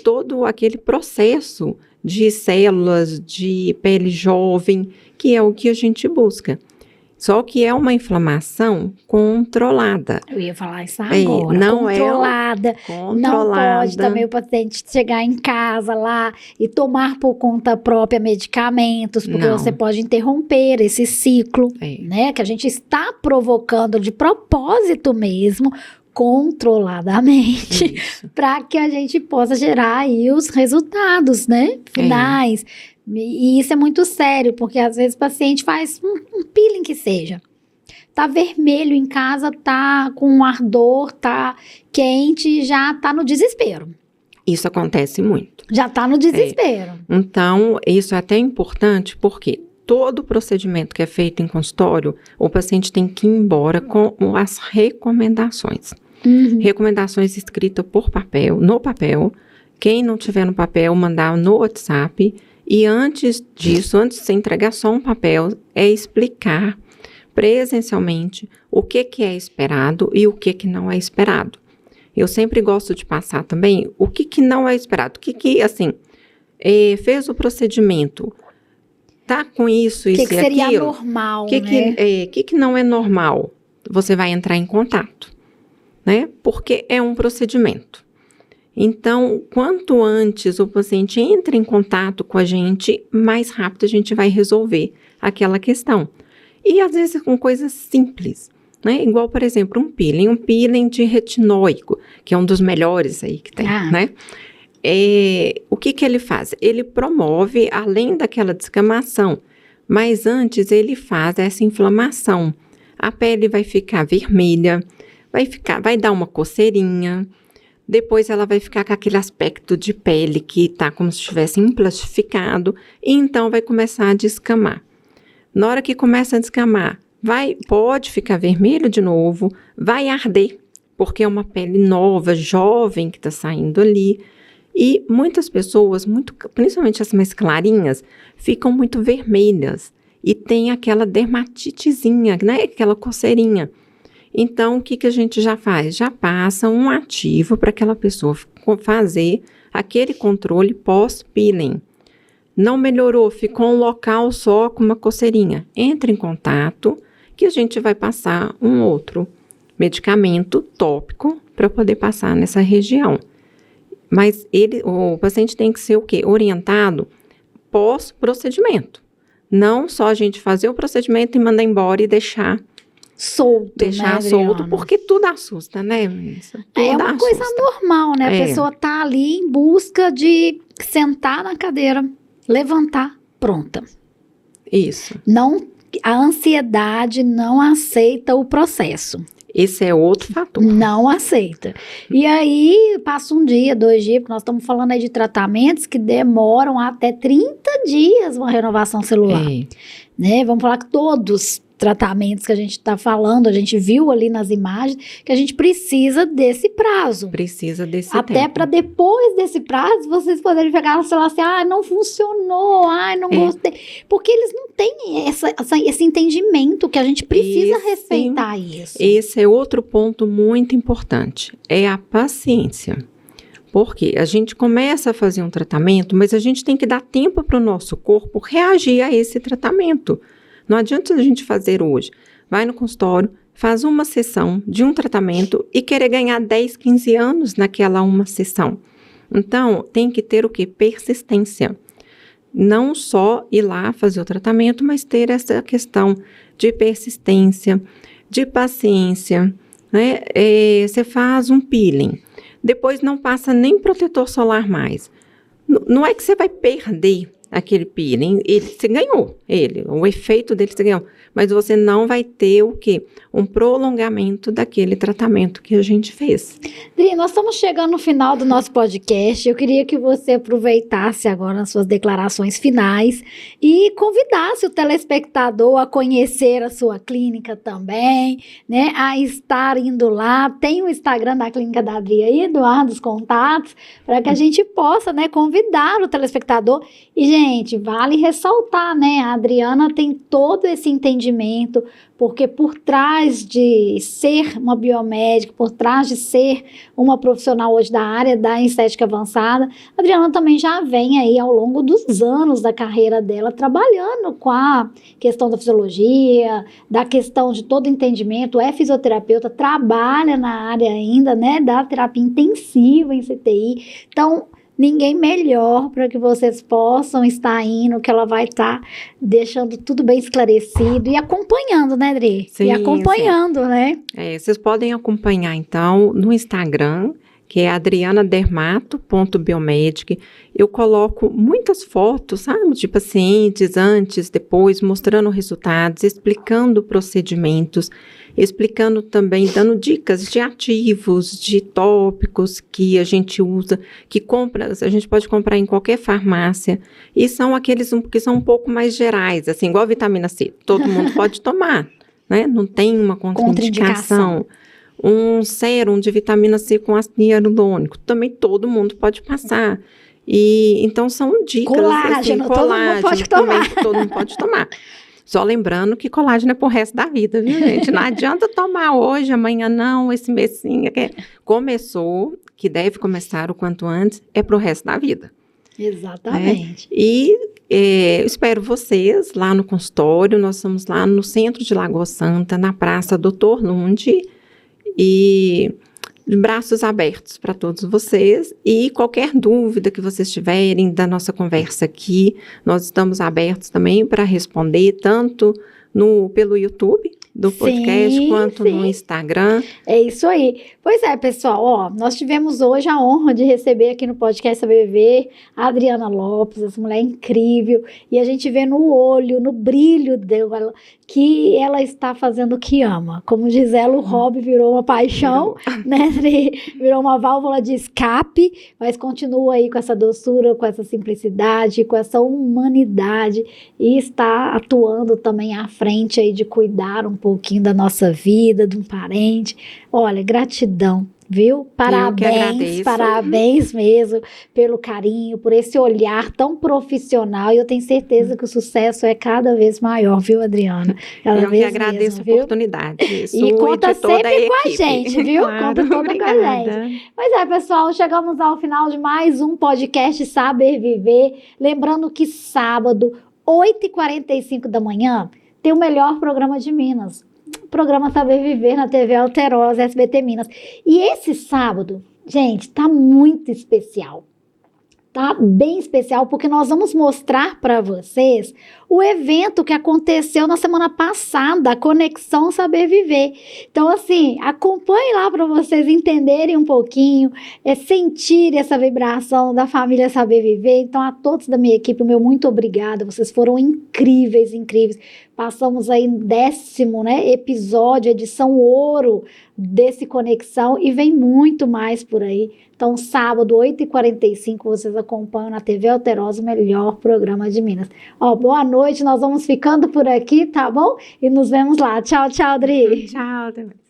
todo aquele processo de células de pele jovem, que é o que a gente busca. Só que é uma inflamação controlada. Eu ia falar isso agora. Controlada. Não pode também o paciente chegar em casa lá e tomar por conta própria medicamentos, porque você pode interromper esse ciclo, né? Que a gente está provocando de propósito mesmo, controladamente, para que a gente possa gerar aí os resultados, né? Finais. E isso é muito sério, porque às vezes o paciente faz um peeling que seja. Tá vermelho em casa, tá com ardor, tá quente, já tá no desespero. Isso acontece muito. Já tá no desespero. Então, isso é até importante, porque todo procedimento que é feito em consultório, o paciente tem que ir embora com as recomendações. Recomendações escritas no papel. Quem não tiver no papel, mandar no WhatsApp. E antes disso, antes de você entregar só um papel, é explicar presencialmente o que é esperado e o que não é esperado. eu sempre gosto de passar também o que não é esperado. O que assim, fez o procedimento, tá com isso e aquilo. O que seria anormal, né? O que não é normal? Você vai entrar em contato, né? Porque é um procedimento. Então, quanto antes o paciente entra em contato com a gente, mais rápido a gente vai resolver aquela questão. E às vezes com coisas simples, né? Igual, por exemplo, um peeling de retinóico, que é um dos melhores aí que tem, né? O que ele faz? Ele promove, além daquela descamação, mas antes ele faz essa inflamação. A pele vai ficar vermelha, vai dar uma coceirinha, depois ela vai ficar com aquele aspecto de pele que está como se estivesse emplastificado, e então vai começar a descamar. Na hora que começa a descamar, pode ficar vermelho de novo, vai arder, porque é uma pele nova, jovem que está saindo ali. E muitas pessoas, principalmente as mais clarinhas, ficam muito vermelhas e tem aquela dermatitezinha, né? Aquela coceirinha. Então, o que a gente já faz? Já passa um ativo para aquela pessoa fazer aquele controle pós-peeling. Não melhorou, ficou um local só com uma coceirinha. Entre em contato que a gente vai passar um outro medicamento tópico para poder passar nessa região. Mas o paciente tem que ser o quê? Orientado pós-procedimento. Não só a gente fazer o procedimento e mandar embora e deixar solto, porque tudo assusta, né, Melissa? É uma coisa normal, né? A pessoa tá ali em busca de sentar na cadeira, levantar, pronta. Isso. A ansiedade não aceita o processo. Esse é outro fator. Não aceita. E aí, passa um dia, 2 dias, porque nós estamos falando aí de tratamentos que demoram até 30 dias uma renovação celular. Né? Vamos falar que todos tratamentos que a gente está falando, a gente viu ali nas imagens, que a gente precisa desse prazo. Precisa desse tempo. Até para depois desse prazo, vocês poderem chegar e falar assim, não funcionou, não gostei. Porque eles não têm esse entendimento que a gente precisa respeitar isso. Esse é outro ponto muito importante, é a paciência. Porque a gente começa a fazer um tratamento, mas a gente tem que dar tempo para o nosso corpo reagir a esse tratamento. Não adianta a gente fazer hoje. Vai no consultório, faz uma sessão de um tratamento e querer ganhar 10, 15 anos naquela uma sessão. Então, tem que ter o quê? Persistência. Não só ir lá fazer o tratamento, mas ter essa questão de persistência, de paciência, né? Você faz um peeling, depois não passa nem protetor solar mais. Não é que você vai perder aquele peeling, você ganhou o efeito dele você ganhou, mas você não vai ter o quê? Um prolongamento daquele tratamento que a gente fez. Dri, nós estamos chegando no final do nosso podcast, eu queria que você aproveitasse agora as suas declarações finais e convidasse o telespectador a conhecer a sua clínica também, né, a estar indo lá. Tem o Instagram da Clínica da Adri aí, Eduardo, os contatos, para que a gente possa, né, convidar o telespectador. E, gente, vale ressaltar, né, a Adriana tem todo esse entendimento, porque por trás de ser uma biomédica, por trás de ser uma profissional hoje da área da estética avançada, a Adriana também já vem aí ao longo dos anos da carreira dela trabalhando com a questão da fisiologia, da questão de todo entendimento, é fisioterapeuta, trabalha na área ainda, né, da terapia intensiva em CTI. Então, ninguém melhor para que vocês possam estar indo, que ela vai estar deixando tudo bem esclarecido e acompanhando, né, Adri? Sim, e acompanhando, né? Vocês podem acompanhar, então, no Instagram, que é adrianadermato.biomedic. Eu coloco muitas fotos, sabe, de pacientes antes, depois, mostrando resultados, explicando procedimentos, explicando também, dando dicas de ativos, de tópicos que a gente usa, a gente pode comprar em qualquer farmácia, e são aqueles que são um pouco mais gerais, assim, igual a vitamina C, todo mundo pode tomar, né? Não tem uma contraindicação. Um sérum de vitamina C com ácido hialurônico, também todo mundo pode passar. E então são dicas. Colágeno, assim, colágeno todo mundo pode tomar. Também, todo mundo pode tomar. Só lembrando que colágeno é pro resto da vida, viu, gente? Não adianta tomar hoje, amanhã não, esse mesinho. Começou, que deve começar o quanto antes, é pro resto da vida. Exatamente. E espero vocês lá no consultório. Nós estamos lá no centro de Lagoa Santa, na Praça Doutor Lunde, e de braços abertos para todos vocês. E qualquer dúvida que vocês tiverem da nossa conversa aqui, nós estamos abertos também para responder, tanto pelo YouTube do podcast, quanto no Instagram. É isso aí. Pois é, pessoal, ó, nós tivemos hoje a honra de receber aqui no podcast Saber Viver a Adriana Lopes, essa mulher incrível, e a gente vê no olho, no brilho dela, que ela está fazendo o que ama. Como diz ela, o hobby virou uma paixão, né? Virou uma válvula de escape, mas continua aí com essa doçura, com essa simplicidade, com essa humanidade, e está atuando também à frente aí de cuidar um pouquinho da nossa vida, de um parente. Olha, gratidão, viu? Parabéns mesmo pelo carinho, por esse olhar tão profissional, e eu tenho certeza que o sucesso é cada vez maior, viu, Adriana? Eu que agradeço a oportunidade. E conta sempre com a gente, viu? Claro, conta toda com a gente. Pois é, pessoal, chegamos ao final de mais um podcast Saber Viver. Lembrando que sábado, 8h45 da manhã, tem o melhor programa de Minas. O programa Saber Viver na TV Alterosa, SBT Minas. E esse sábado, gente, tá muito especial. Tá bem especial, porque nós vamos mostrar para vocês o evento que aconteceu na semana passada, a Conexão Saber Viver. Então, assim, acompanhe lá para vocês entenderem um pouquinho, sentirem essa vibração da família Saber Viver. Então, a todos da minha equipe, o meu muito obrigada. Vocês foram incríveis, incríveis. Passamos aí 10º, né, episódio, edição ouro desse Conexão, e vem muito mais por aí. Então, sábado, 8h45, vocês acompanham na TV Alterosa o melhor programa de Minas. Ó, boa noite, nós vamos ficando por aqui, tá bom? E nos vemos lá. Tchau, tchau, Adri. Tchau, até mais.